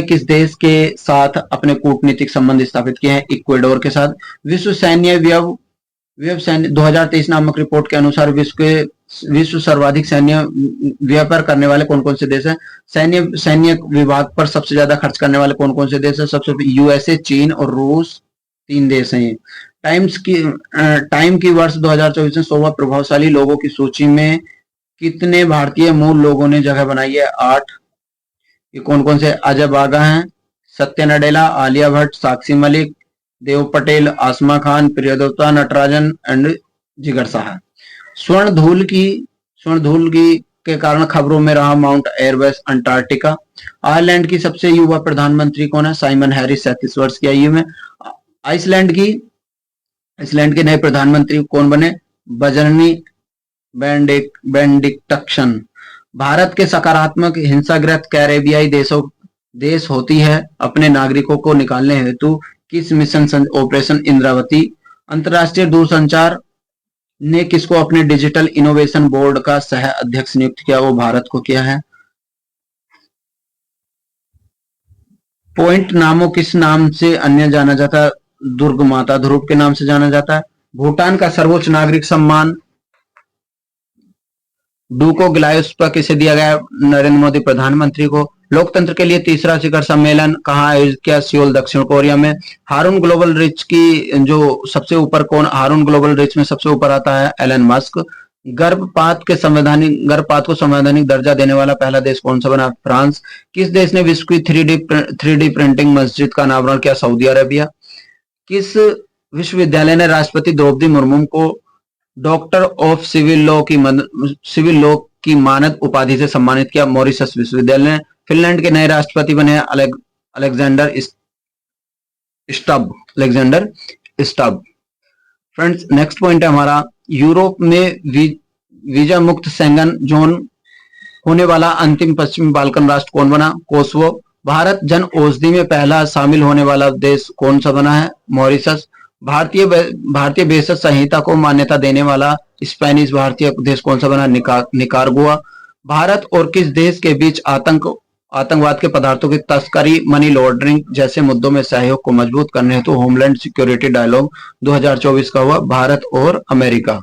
[SPEAKER 1] किस देश के साथ अपने कूटनीतिक संबंध स्थापित किए हैं? इक्वेडोर के साथ। विश्व सैन्य व्यव व्यव सैन्य 2023 नामक रिपोर्ट के अनुसार विश्व सर्वाधिक सैन्य व्यापार करने वाले कौन कौन से देश हैं? सैन्य विभाग पर सबसे ज्यादा खर्च करने वाले कौन कौन से देश हैं? सबसे यूएसए, चीन और रूस, 3 देश हैं ये। टाइम की वर्ष 2024 में 100 प्रभावशाली लोगों की सूची में कितने भारतीय मूल लोगों ने जगह बनाई है? 8। ये कौन कौन से? अजय बागा हैं, सत्या नडेला, आलिया भट्ट, साक्षी मलिक, देव पटेल, आसमा खान, प्रियदत्ता नटराजन एंड जिगर साहा। स्वर्ण धूल की के कारण खबरों में रहा माउंट एयरबेस अंटार्कटिका। आयरलैंड की सबसे युवा प्रधानमंत्री कौन है? साइमन हैरिस, 37 वर्ष की आयु में। आइसलैंड के नए प्रधानमंत्री कौन बने? बजरनी बेंडिक्टक्शन। भारत के सकारात्मक हिंसाग्रस्त कैरेबियाई देश होती है अपने नागरिकों को निकालने हेतु किस मिशन ऑपरेशन इंद्रावती। अंतर्राष्ट्रीय दूरसंचार ने किसको अपने डिजिटल इनोवेशन बोर्ड का सह अध्यक्ष नियुक्त किया? वो भारत को किया है। पॉइंट नामो किस नाम से अन्य जाना जाता है? दुर्ग माता ध्रुव के नाम से जाना जाता है। भूटान का सर्वोच्च नागरिक सम्मान डूको ग्लायोस्पा किसे दिया गया? नरेंद्र मोदी प्रधानमंत्री को। लोकतंत्र के लिए तीसरा शिखर सम्मेलन कहाँ आयोजित किया? सियोल, दक्षिण कोरिया में। हारून ग्लोबल रिच की जो सबसे ऊपर कौन हारून ग्लोबल रिच में सबसे ऊपर आता है? Elon Musk. गर्भपात को संवैधानिक दर्जा देने वाला पहला देश कौन सा बना? फ्रांस। किस देश ने विश्व की 3D प्रिंटिंग मस्जिद का अनावरण किया? Saudi Arabia. किस विश्वविद्यालय ने राष्ट्रपति द्रौपदी मुर्मू को डॉक्टर ऑफ सिविल लॉ की मानद उपाधि से सम्मानित किया? मॉरिशस विश्वविद्यालय ने। फिनलैंड के नए राष्ट्रपति बने Alexander Stubb. Friends, next point है हमारा, यूरोप में वीजा मुक्त शेंगन जोन होने वाला अंतिम पश्चिमी बाल्कन राष्ट्र कौन बना? कोसोवो। भारत जन औषधि में पहला शामिल होने वाला देश कौन सा बना है? मॉरिशस। भारतीय भेषज संहिता को मान्यता देने वाला स्पेनिश भारतीय देश कौन सा बना? निकारागुआ। भारत और किस देश के बीच आतंकवाद के पदार्थों की तस्करी, मनी लॉन्ड्रिंग जैसे मुद्दों में सहयोग को मजबूत करने हेतु होमलैंड सिक्योरिटी डायलॉग 2024 का हुआ? भारत और अमेरिका।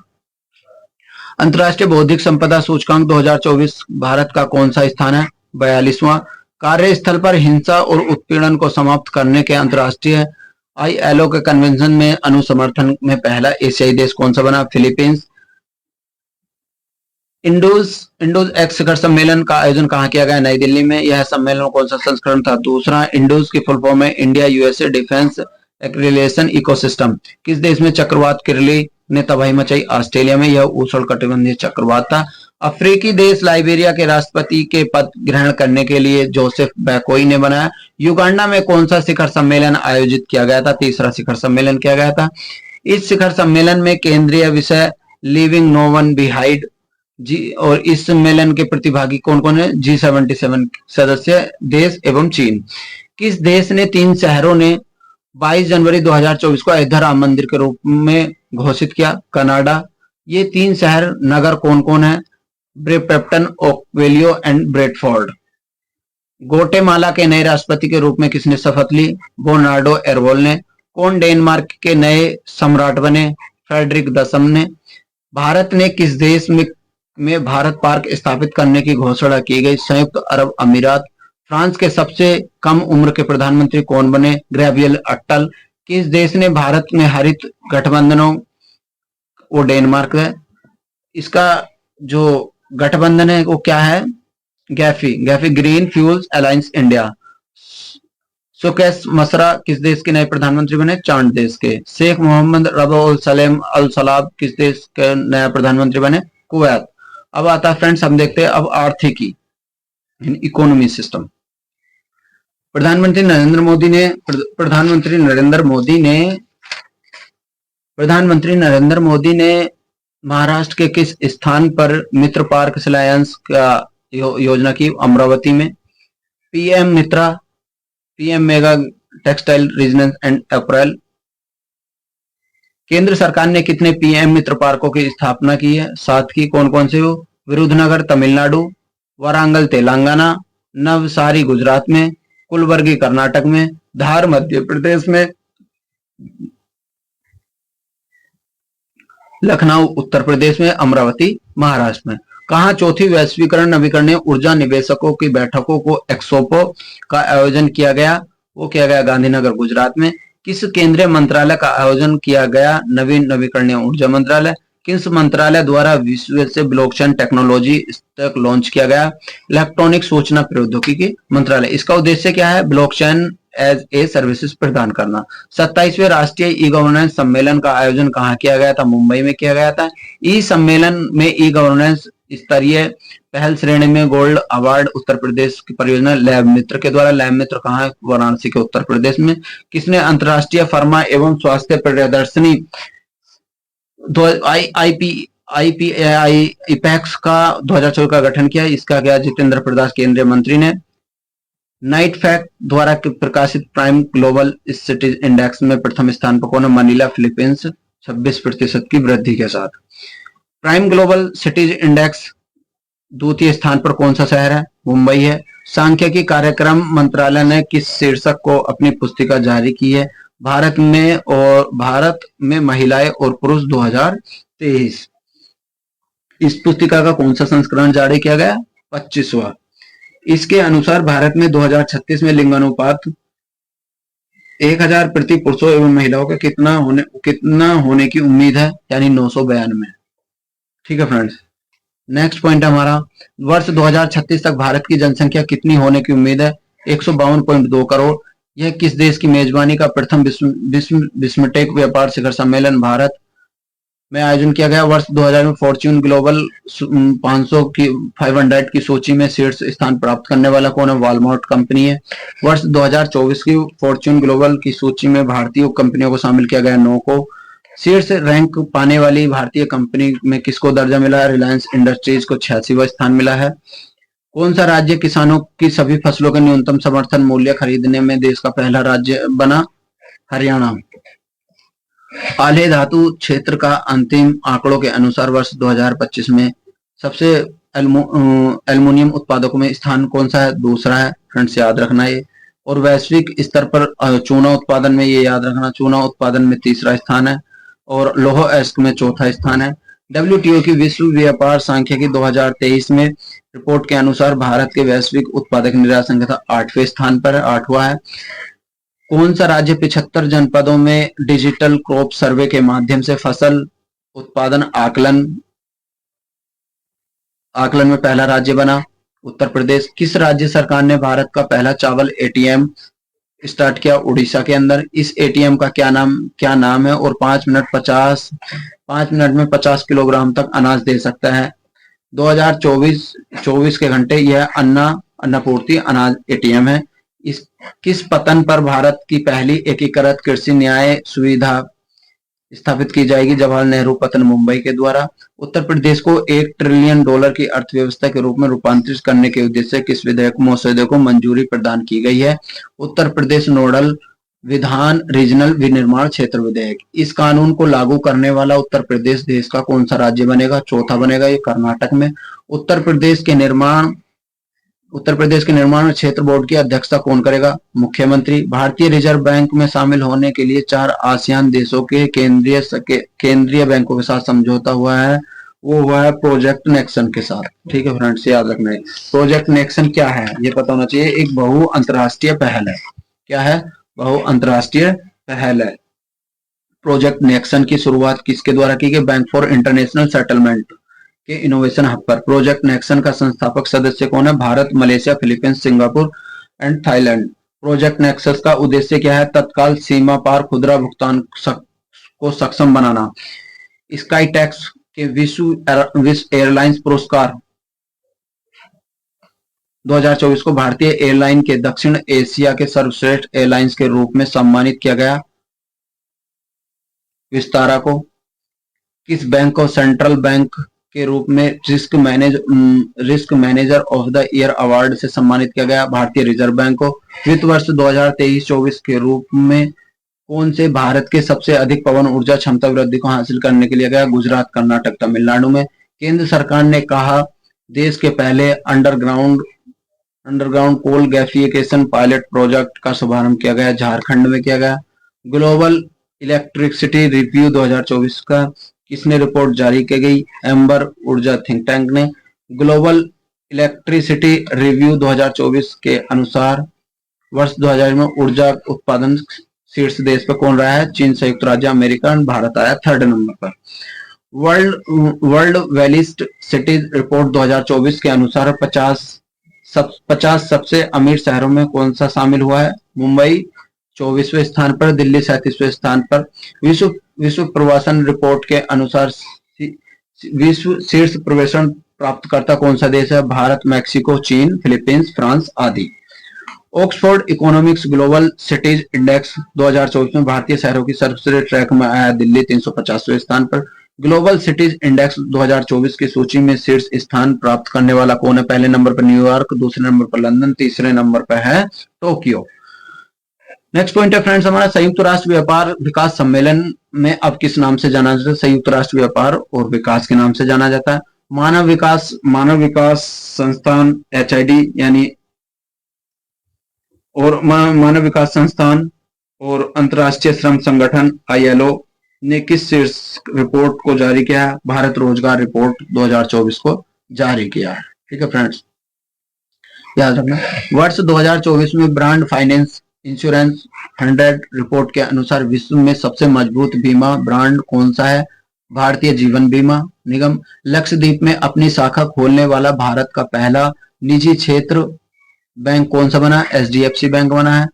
[SPEAKER 1] अंतर्राष्ट्रीय बौद्धिक संपदा सूचकांक 2024 भारत का कौन सा स्थान है? 42वां। कार्यस्थल पर हिंसा और उत्पीड़न को समाप्त करने के अंतर्राष्ट्रीय ILO के कन्वेंशन में अनुसमर्थन में पहला एशियाई देश कौन सा बना? फिलीपींस। इंडोज एक्स शिखर सम्मेलन का आयोजन कहाँ किया गया? नई दिल्ली में। यह सम्मेलन कौन सा संस्करण था? दूसरा। इंडोज की फुल फॉर्म है India USA defence relation ecosystem. किस देश में चक्रवात किरली ने तबाही मचाई? ऑस्ट्रेलिया में। यह उष्णकटिबंधीय चक्रवात था। अफ्रीकी देश लाइबेरिया के राष्ट्रपति के पद ग्रहण करने के लिए जोसेफ बैकोई ने बनाया। युगांडा में कौन सा शिखर सम्मेलन आयोजित किया गया था? तीसरा शिखर सम्मेलन किया गया था। इस शिखर सम्मेलन में केंद्रीय विषय लिविंग नो वन बिहाइंड और इस सम्मेलन के प्रतिभागी कौन कौन है? G77 सदस्य देश एवं चीन। किस देश ने 3 शहरों ने 22 जनवरी 2024 को अयोध्या राम मंदिर के रूप में घोषित किया? कनाडा। ये 3 शहर नगर कौन कौन है? ब्रेपटन, ओकविलियो एंड ब्रेडफोर्ड। ग्वाटेमाला के नए राष्ट्रपति के रूप में किसने शपथ ली? बोनार्डो एरवोल ने। कौन डेनमार्क के नए सम्राट बने? फ्रेडरिक 10 ने। भारत ने किस देश में भारत पार्क स्थापित करने की घोषणा की गई? संयुक्त अरब अमीरात। फ्रांस के सबसे कम उम्र के प्रधानमंत्री कौन बने? गैब्रियल अट्टल। किस देश ने भारत में हरित गठबंधनों? वो डेनमार्क है। इसका जो गठबंधन है वो क्या है? गैफी green fuels alliance India. Succès Masra किस देश के नए प्रधानमंत्री बने? चांद देश के। शेख मोहम्मद रबो अल सलेम अल सलाब किस देश के नया प्रधानमंत्री बने? कुवैत। अब आता है फ्रेंड्स, हम देखते हैं अब आर्थिकी, इकोनॉमी सिस्टम। प्रधानमंत्री नरेंद्र मोदी ने महाराष्ट्र के किस स्थान पर मित्र पार्क अलायंस का योजना की? अमरावती में। PM Mitra, PM mega textile reason and apparel. केंद्र सरकार ने कितने पीएम मित्र पार्कों की स्थापना की है? 7 की। कौन कौन से? हो विरुधनगर तमिलनाडु, वारांगल तेलंगाना, नवसारी गुजरात में, कुलबर्गी कर्नाटक में, धार मध्य प्रदेश में, लखनऊ उत्तर प्रदेश में, अमरावती महाराष्ट्र में। कहा चौथी वैश्वीकरण नवीकरणीय ऊर्जा निवेशकों की बैठकों को एक्सोपो का आयोजन किया गया? वो किया गया गांधीनगर गुजरात में। किस केंद्रीय मंत्रालय का आयोजन किया गया? नवीन नवीकरणीय ऊर्जा मंत्रालय। किस मंत्रालय द्वारा विश्व से ब्लॉकचेन टेक्नोलॉजी तक लॉन्च किया गया? इलेक्ट्रॉनिक सूचना प्रौद्योगिकी मंत्रालय। इसका उद्देश्य क्या है? ब्लॉकचेन एज ए सर्विसेज प्रदान करना। 27वें राष्ट्रीय ई गवर्नेंस सम्मेलन का आयोजन कहाँ किया गया था? मुंबई में किया गया था। ई सम्मेलन में ई गवर्नेंस स्तरीय पहल श्रेणी में गोल्ड अवार्ड उत्तर प्रदेश की परियोजना लैब मित्र के द्वारा। लैब मित्र कहाँ है? वाराणसी के उत्तर प्रदेश में। किसने अंतरराष्ट्रीय फार्मा एवं स्वास्थ्य प्रदर्शनी आईपीएआई इपेक्स का 2024 का गठन किया? इसका क्या? जितेंद्र प्रसाद केंद्रीय मंत्री ने। नाइट फैक्ट द्वारा प्रकाशित प्राइम ग्लोबल सिटीज इंडेक्स में प्रथम स्थान पर कौन है? मनीला फिलीपींस 26% की वृद्धि के साथ। प्राइम ग्लोबल सिटीज इंडेक्स द्वितीय स्थान पर कौन सा शहर है? मुंबई है। सांख्यिकी कार्यक्रम मंत्रालय ने किस शीर्षक को अपनी पुस्तिका जारी की है? भारत में महिलाएं और पुरुष 2023। इस पुस्तिका का कौन सा संस्करण जारी किया गया? 25वां। इसके अनुसार भारत में 2036 में लिंगानुपात 1000 प्रति पुरुषों एवं महिलाओं का कितना होने की उम्मीद है? यानी 992। ठीक है फ्रेंड्स। नेक्स्ट पॉइंट है हमारा, वर्ष 2036 तक भारत की जनसंख्या कितनी होने की उम्मीद है? 152.2 करोड़। यह किस देश की मेजबानी का प्रथम विस्मटेक व्यापार शिखर सम्मेलन भारत में आयोजन किया गया? वर्ष 2000 में फॉर्च्यून ग्लोबल 500 की सूची में शीर्ष स्थान प्राप्त करने वाला कौन है? वॉलमार्ट कंपनी है। वर्ष 2024 की फॉर्च्यून ग्लोबल की सूची में भारतीय कंपनियों को शामिल किया गया 9 को। शीर्ष रैंक पाने वाली भारतीय कंपनी में किसको दर्जा मिला है? रिलायंस इंडस्ट्रीज को 86वां स्थान मिला है। कौन सा राज्य किसानों की सभी फसलों के न्यूनतम समर्थन मूल्य खरीदने में देश का पहला राज्य बना? हरियाणा। आल्हे धातु क्षेत्र का अंतिम आंकड़ों के अनुसार वर्ष 2025 में सबसे एल्युमिनियम उत्पादकों में स्थान कौन सा है? दूसरा है फ्रेंड्स, याद रखना ये। और वैश्विक स्तर पर चूना उत्पादन में ये याद रखना, चूना उत्पादन में तीसरा स्थान है और लौह अयस्क में चौथा स्थान है। डब्ल्यूटीओ की विश्व व्यापार सांख्यिकी 2023 में रिपोर्ट के अनुसार भारत के वैश्विक उत्पादक निर्यात संख्या 8वें स्थान पर है, 8वां है। कौन सा राज्य 75 जनपदों में डिजिटल क्रॉप सर्वे के माध्यम से फसल उत्पादन आकलन में पहला राज्य बना? उत्तर प्रदेश। किस राज्य सरकार ने भारत का पहला चावल एटीएम स्टार्ट किया? उड़ीसा के अंदर। इस एटीएम का क्या नाम है और 5 मिनट में 50 किलोग्राम तक अनाज दे सकता है? 2024 के घंटे यह अन्नपूर्ति अनाज एटीएम है। किस पतन पर भारत की पहली एकीकृत कृषि न्याय सुविधा स्थापित की जाएगी? जवाहरलाल नेहरू पतन मुंबई के द्वारा। उत्तर प्रदेश को $1 ट्रिलियन की अर्थव्यवस्था के रूप में रूपांतरित करने के उद्देश्य से किस मसौदे को मंजूरी प्रदान की गई है? उत्तर प्रदेश नोडल विधान रीजनल विनिर्माण क्षेत्र विधेयक। इस कानून को लागू करने वाला उत्तर प्रदेश देश का कौन सा राज्य बनेगा? चौथा बनेगा, ये कर्नाटक में। उत्तर प्रदेश के निर्माण क्षेत्र बोर्ड की अध्यक्षता कौन करेगा? मुख्यमंत्री। भारतीय रिजर्व बैंक में शामिल होने के लिए 4 आसियान देशों के केंद्रीय बैंकों के साथ समझौता हुआ है, वो हुआ है प्रोजेक्ट नेक्सन के साथ। ठीक है फ्रेंड्स, याद रखना है। प्रोजेक्ट नेक्सन क्या है ये पता होना चाहिए। एक बहु अंतरराष्ट्रीय पहल है। क्या है? बहु अंतरराष्ट्रीय पहल है। प्रोजेक्ट नेक्सन की शुरुआत किसके द्वारा की गई? बैंक फॉर इंटरनेशनल सेटलमेंट के इनोवेशन हब पर। प्रोजेक्ट नेक्सन का संस्थापक सदस्य कौन है? Bharat, Malaysia, Philippines, Singapore and Thailand. Project nexus का उद्देश्य क्या है? तत्काल सीमा पार खुदरा भुगतान को सक्षम बनाना। स्काई टैक्स के विश्व एयरलाइंस पुरस्कार 2024 को भारतीय एयरलाइन के दक्षिण एशिया के सर्वश्रेष्ठ एयरलाइंस के रूप में सम्मानित किया गया विस्तारा को। किस बैंक को सेंट्रल बैंक के रूप में risk manager of the year award से सम्मानित किया गया? भारतीय रिजर्व बैंक को। वित्त वर्ष 2023-24 के रूप में कौन से भारत के सबसे अधिक पवन ऊर्जा क्षमता वृद्धि को हासिल करने के लिए गया? गुजरात, कर्नाटक, तमिलनाडु में। केंद्र सरकार ने कहा देश के पहले underground coal gasification pilot project का शुभारंभ किया गया? झारखंड में किया गया। ग्लोबल इलेक्ट्रिसिटी रिव्यू 2024 का किसने रिपोर्ट जारी की गई? एम्बर ऊर्जा थिंक टैंक ने। ग्लोबल इलेक्ट्रिसिटी रिव्यू 2024 के अनुसार वर्ष 2000 में ऊर्जा उत्पादन शीर्ष देश पर कौन रहा है? चीन, संयुक्त राज्य अमेरिका, भारत आया 3rd नंबर पर। वर्ल्ड वेलिस्ट सिटीज रिपोर्ट 2024 के अनुसार 50 सबसे अमीर शहरों में कौन सा शामिल हुआ है? मुंबई 24वें स्थान पर, दिल्ली 37वें स्थान पर। विश्व प्रवासन रिपोर्ट के अनुसार विश्व शीर्ष प्रवेशन प्राप्तकर्ता कौन सा देश है? भारत, मैक्सिको, चीन, फिलीपींस, फ्रांस आदि। Oxford economics global cities index 2024 में भारतीय शहरों की सर्वश्रेष्ठ रैंक में आया दिल्ली 350वें स्थान पर। ग्लोबल सिटीज इंडेक्स 2024 की सूची में शीर्ष स्थान प्राप्त करने वाला कौन है? पहले नंबर पर न्यूयॉर्क, दूसरे नंबर पर लंदन, तीसरे नंबर पर है टोक्यो। नेक्स्ट पॉइंट है फ्रेंड्स हमारा, संयुक्त राष्ट्र व्यापार विकास सम्मेलन में अब किस नाम से जाना जाता है? संयुक्त राष्ट्र व्यापार और विकास के नाम से जाना जाता है। मानव विकास संस्थान HID यानी और मानव विकास संस्थान और अंतर्राष्ट्रीय श्रम संगठन ILO ने किस शीर्ष रिपोर्ट को जारी किया है? भारत रोजगार रिपोर्ट 2024 को जारी किया है। ठीक है फ्रेंड्स, याद रखना। वर्ष 2024 में ब्रांड फाइनेंस इंश्योरेंस 100 रिपोर्ट के अनुसार विश्व में सबसे मजबूत बीमा ब्रांड कौन सा है? भारतीय जीवन बीमा निगम। लक्षद्वीप में अपनी शाखा खोलने वाला भारत का पहला निजी क्षेत्र बैंक कौन सा बना? HDFC बैंक बना है।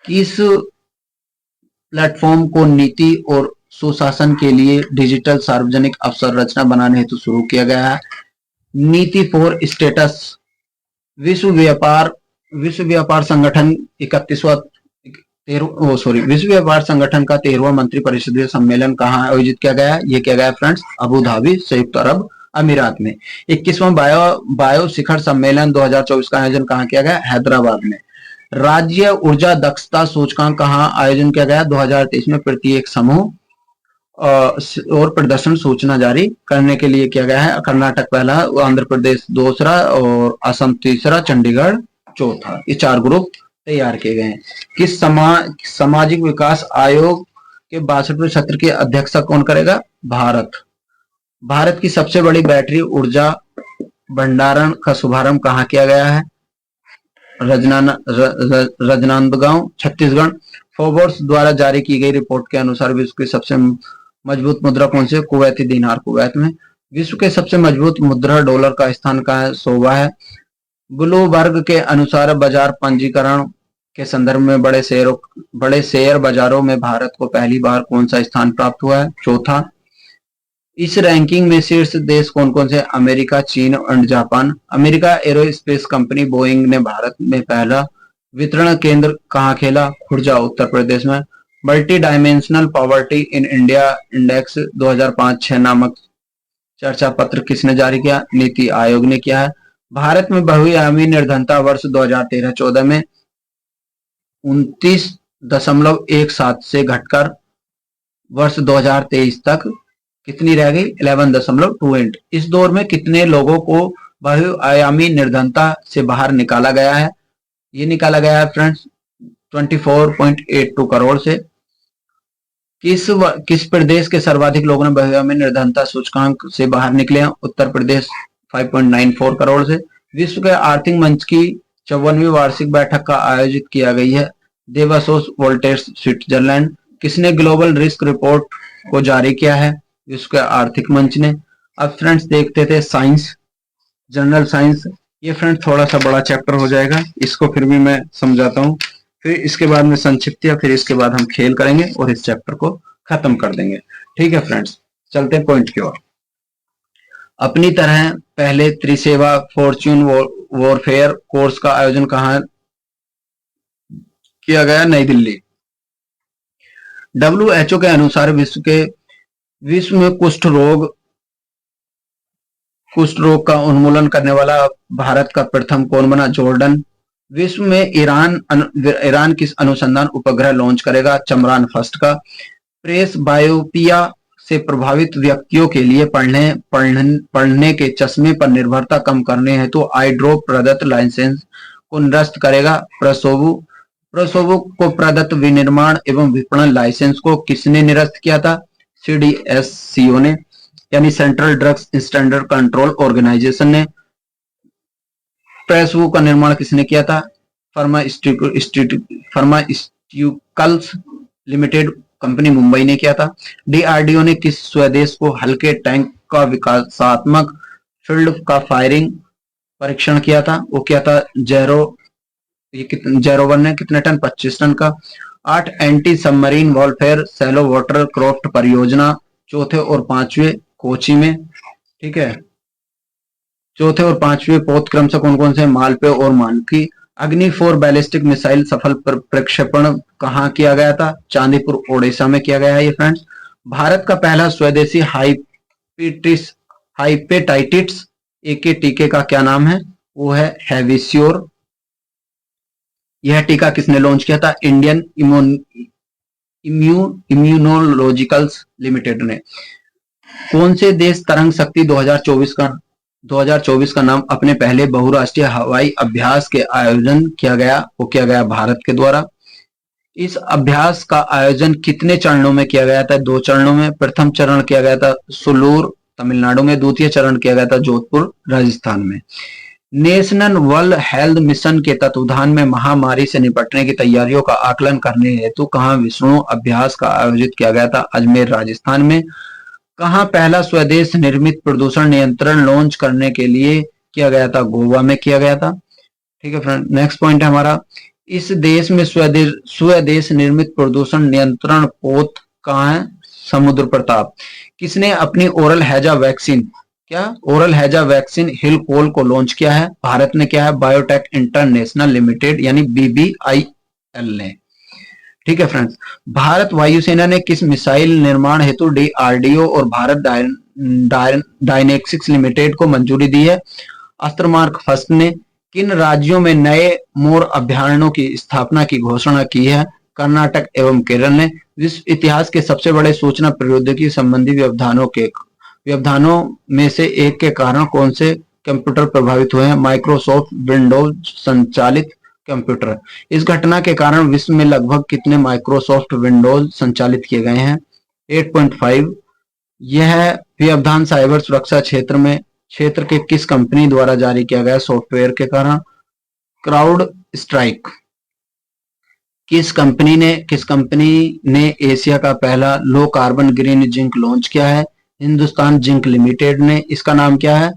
[SPEAKER 1] किस प्लेटफॉर्म को नीति और सुशासन के लिए डिजिटल सार्वजनिक अवसंरचना बनाने हेतु शुरू किया गया है? नीति फॉर स्टेटस। विश्व व्यापार संगठन 31वां विश्व व्यापार संगठन का 13वां मंत्रिपरिषदीय सम्मेलन कहाँ आयोजित किया गया है? ये किया गया फ्रेंड्स अबू धाबी, संयुक्त अरब अमीरात में। 21वां बायो शिखर सम्मेलन 2024 का आयोजन कहाँ किया गया? हैदराबाद में। राज्य ऊर्जा दक्षता सूचकांक कहाँ आयोजन किया गया? 2023 में। प्रत्येक समूह और प्रदर्शन सूचना जारी करने के लिए किया गया है। कर्नाटक पहला, आंध्र प्रदेश दूसरा और असम तीसरा, चंडीगढ़ चौथा। ये 4 ग्रुप तैयार किए गए हैं। किस सामाजिक विकास आयोग के 62वें सत्र की अध्यक्षता कौन करेगा? भारत की सबसे बड़ी बैटरी ऊर्जा भंडारण का शुभारंभ कहाँ किया गया है? राजनांदगांव, छत्तीसगढ़। फोर्ब्स द्वारा जारी की गई रिपोर्ट के अनुसार विश्व की सबसे मजबूत मुद्रा कौन सी है? कुवैती दीनार, कुवैत में। विश्व के सबसे मजबूत मुद्रा डॉलर का स्थान कहाँ है? सोवा है। ब्लूमबर्ग के अनुसार बाजार पंजीकरण के संदर्भ में बड़े शेयर बाजारों में भारत को पहली बार कौन सा स्थान प्राप्त हुआ है? चौथा। इस रैंकिंग में शीर्ष देश कौन कौन से? अमेरिका, चीन और Japan. America aerospace company Boeing ने भारत में पहला वितरण केंद्र कहाँ खेला? खुर्जा, उत्तर प्रदेश में। Multi dimensional poverty in India index 2005-6 नामक चर्चा पत्र किसने जारी किया? नीति आयोग ने किया है। भारत में बहुआयामी निर्धनता वर्ष 2013-14 में 29.17 से घटकर वर्ष 2023 तक कितनी रह गई? 11.28। इस दौर में कितने लोगों को बहुआयामी निर्धनता से बाहर निकाला गया है? ये निकाला गया है फ्रेंड्स 24.82 करोड़ से। किस प्रदेश के सर्वाधिक लोगों ने बहुआयामी निर्धनता सूचकांक से बाहर निकले हैं? उत्तर प्रदेश 5.94 करोड़ से। विश्व के आर्थिक मंच की 54वीं वार्षिक बैठक का आयोजित किया गई है देवासोस, वोल्टेर्स, स्विट्जरलैंड। किसने ग्लोबल रिस्क रिपोर्ट को जारी किया है? विश्व के आर्थिक मंच ने। अब फ्रेंड्स देखते थे साइंस, जनरल साइंस। ये फ्रेंड्स थोड़ा सा बड़ा चैप्टर हो जाएगा, इसको फिर भी मैं समझाता हूँ, फिर इसके बाद में संक्षिप्त या फिर इसके बाद हम खेल करेंगे और इस चैप्टर को खत्म कर देंगे। ठीक है फ्रेंड्स, चलते हैं पॉइंट की ओर। अपनी तरह पहले त्रिसेवा फॉर्च्यून वॉरफेयर कोर्स का आयोजन कहाँ किया गया? नई दिल्ली। WHO के अनुसार विश्व में कुष्ठ रोग का उन्मूलन करने वाला भारत का प्रथम कौन बना? जॉर्डन। विश्व में ईरान किस अनुसंधान उपग्रह लॉन्च करेगा? चंद्रयान फर्स्ट का। प्रेस बायोपिया से प्रभावित व्यक्तियों के लिए पढ़ने के चश्मे पर निर्भरता कम करने हेतु आई ड्रॉप प्रदत्त लाइसेंस को निरस्त करेगा? प्रसोवो को प्रदत्त विनिर्माण एवं विपणन लाइसेंस को किसने निरस्त किया था? सीडीएससीओ ने, यानी central drugs standard control organisation ने। प्रेसवू का निर्माण किसने किया था? फार्मास्यूटिकल्स लिमिटेड कंपनी मुंबई ने किया था। डीआरडीओ ने किस स्वदेश को हल्के टैंक का विकासात्मक फील्ड का फायरिंग परीक्षण किया था? वो किया था जेरो1 ने। कितने टन? 25 टन का। 8 anti submarine warfare shallow water craft परियोजना चौथे और पांचवें कोची में, ठीक है। चौथे और पांचवें पोतक्रम से कौन कौन से? मालपे और मानकी। अग्नि 4 बैलिस्टिक मिसाइल सफल प्रक्षेपण कहां किया गया था? चांदीपुर ओडिशा में किया गया है ये फ्रेंड्स। भारत का पहला स्वदेशी हाइपेटाइटिस ए के टीके का क्या नाम है? वो है हैविस्योर। यह टीका किसने लॉन्च किया था? इंडियन इम्यूनोलॉजिकल्स लिमिटेड ने। कौन से देश तरंग शक्ति 2024 का नाम अपने पहले बहुराष्ट्रीय हवाई अभ्यास के आयोजन किया गया? वो किया गया भारत के द्वारा। इस अभ्यास का आयोजन कितने चरणों में किया गया था? 2 चरणों में। प्रथम चरण किया गया था सुलूर तमिलनाडु में, द्वितीय चरण किया गया था जोधपुर राजस्थान में। नेशनल वर्ल्ड हेल्थ मिशन के तत्वावधान में महामारी से निपटने की तैयारियों का आकलन करने हेतु कहां विष्णु अभ्यास का आयोजित किया गया था? अजमेर राजस्थान में। कहां पहला स्वदेश निर्मित प्रदूषण नियंत्रण लॉन्च करने के लिए किया गया था? गोवा में किया गया था, ठीक है फ्रेंड। नेक्स्ट पॉइंट है हमारा, इस देश में स्वदेश निर्मित प्रदूषण नियंत्रण पोत कहां है? समुद्र प्रताप। किसने अपनी ओरल हैजा वैक्सीन, क्या ओरल हैजा वैक्सीन हिलकोल को लॉन्च किया है? भारत ने किया है। बायोटेक इंटरनेशनल लिमिटेड यानी BBIL ने, ठीक है फ्रेंड्स। भारत वायुसेना ने किस मिसाइल निर्माण हेतु डीआरडीओ और भारत डायनेक्सिक्स लिमिटेड को मंजूरी दी है? अस्त्रमार्क फर्स्ट ने। किन राज्यों में नए मोर अभ्यारण्यों की स्थापना की घोषणा की है? कर्नाटक एवं केरल ने। विश्व इतिहास के सबसे बड़े सूचना प्रौद्योगिकी संबंधी व्यवधानों में से एक के कारण कौन से कंप्यूटर प्रभावित हुए हैं? माइक्रोसॉफ्ट विंडोज संचालित कंप्यूटर। इस घटना के कारण विश्व में लगभग कितने माइक्रोसॉफ्ट विंडोज संचालित किए गए हैं? 8.5। यह व्यवधान साइबर सुरक्षा क्षेत्र के किस कंपनी द्वारा जारी किया गया सॉफ्टवेयर के कारण? Crowd strike. किस कंपनी ने एशिया का पहला low carbon green zinc launch किया है? हिंदुस्तान जिंक लिमिटेड ने। इसका नाम क्या है?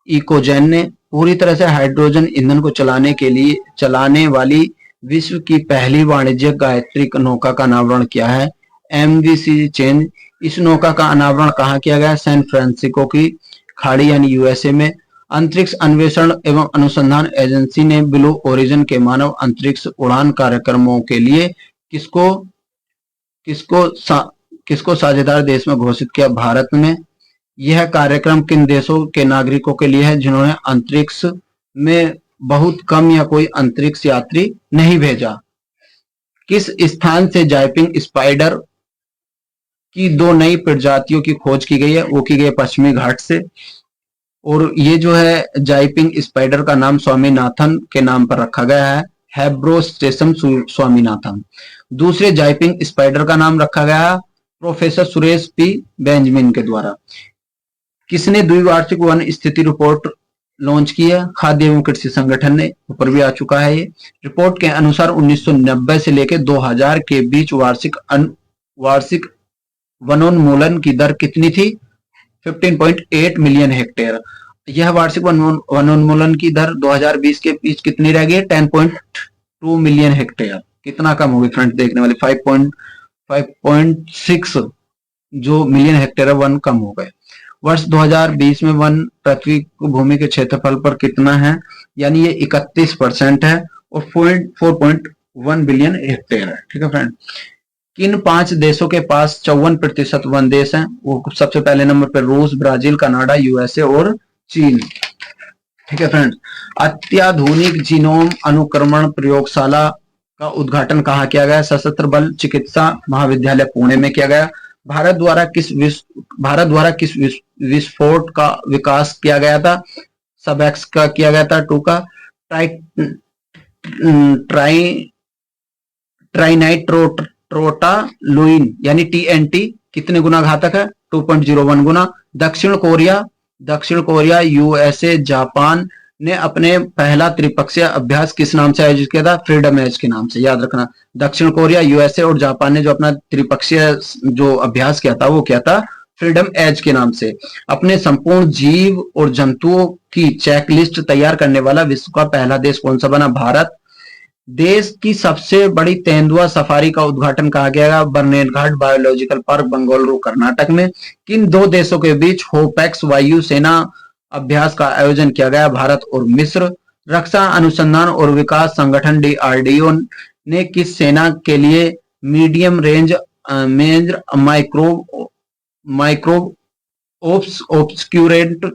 [SPEAKER 1] इकोजेन ने। पूरी तरह से हाइड्रोजन ईंधन को चलाने वाली विश्व की पहली वाणिज्यिक गायत्री नौका का अनावरण किया है? MVC change. इस नौका का अनावरण कहाँ किया गया? सैन फ्रांसिस्को की खाड़ी यानी USA में। अंतरिक्ष अन्वेषण एवं अनुसंधान एजेंसी ने ब्लू ओरिजिन के मानव अंतरिक्ष उड़ान कार्यक्रमों के लिए किसको साझेदार देश में घोषित किया? भारत ने। यह कार्यक्रम किन देशों के नागरिकों के लिए है जिन्होंने अंतरिक्ष में बहुत कम या कोई अंतरिक्ष यात्री नहीं भेजा? किस स्थान से जाइपिंग स्पाइडर की 2 नई प्रजातियों की खोज की गई है? वो की गई पश्चिमी घाट से। और ये जो है जाइपिंग स्पाइडर का नाम स्वामीनाथन के नाम पर रखा गया है, हेब्रोस्टेसम स्वामीनाथन। दूसरे जाइपिंग स्पाइडर का नाम रखा गया प्रोफेसर सुरेश पी बेंजामिन के द्वारा। किसने द्विवार्षिक वन स्थिति रिपोर्ट लॉन्च की है? खाद्य एवं कृषि संगठन ने। ऊपर भी आ चुका है ये। रिपोर्ट के अनुसार 1990 से लेकर 2000 के बीच वार्षिक वनोन्मूलन की दर कितनी थी? 15.8 मिलियन हेक्टेयर। यह वार्षिक वनोन्मूलन की दर 2020 के बीच कितनी रह गई? 10.2 मिलियन हेक्टेयर। कितना कम होगी फ्रेंड? देखने वाले 5.6 जो मिलियन हेक्टेयर वन कम हो गए। वर्ष 2020 में वन पृथ्वी भूमि के क्षेत्रफल पर कितना है? यानी ये 31% है और 4.1 बिलियन हेक्टेयर है, ठीक है फ्रेंड। किन 5 देशों के पास 54% वन देश हैं? वो सबसे पहले नंबर पर रूस, ब्राजील, कनाडा, USA और चीन। ठीक है फ्रेंड्स। अत्याधुनिक जीनोम अनुक्रमण प्रयोगशाला का उद्घाटन कहाँ किया गया? सशस्त्र बल चिकित्सा महाविद्यालय पुणे में किया गया। भारत द्वारा किस विस्फोट का विकास किया गया था? सबएक्स का किया गया था, 2 का। ट्राई ट्राई ट्राइनाइट्रोटालुइन यानी टीएनटी कितने गुना घातक है? 2.01 गुना। दक्षिण कोरिया, यूएसए, जापान ने अपने पहला त्रिपक्षीय अभ्यास किस नाम से आयोजित किया था? फ्रीडम एज के नाम से, याद रखना। दक्षिण कोरिया, यूएसए और जापान ने जो अपना त्रिपक्षीय जो अभ्यास किया था वो किया था फ्रीडम एज के नाम से। अपने संपूर्ण जीव और जंतुओं की चेकलिस्ट तैयार करने वाला विश्व का पहला देश कौन सा बना? भारत। देश की सबसे बड़ी तेंदुआ सफारी का उद्घाटन कहा गया? बर्नेट घाट बायोलॉजिकल पार्क, बंगलुरु, कर्नाटक में। किन दो देशों के बीच होपेक्स वायु सेना अभ्यास का आयोजन किया गया? भारत और मिस्र। रक्षा अनुसंधान और विकास संगठन डीआरडीओ ने किस सेना के लिए medium range micro obscurant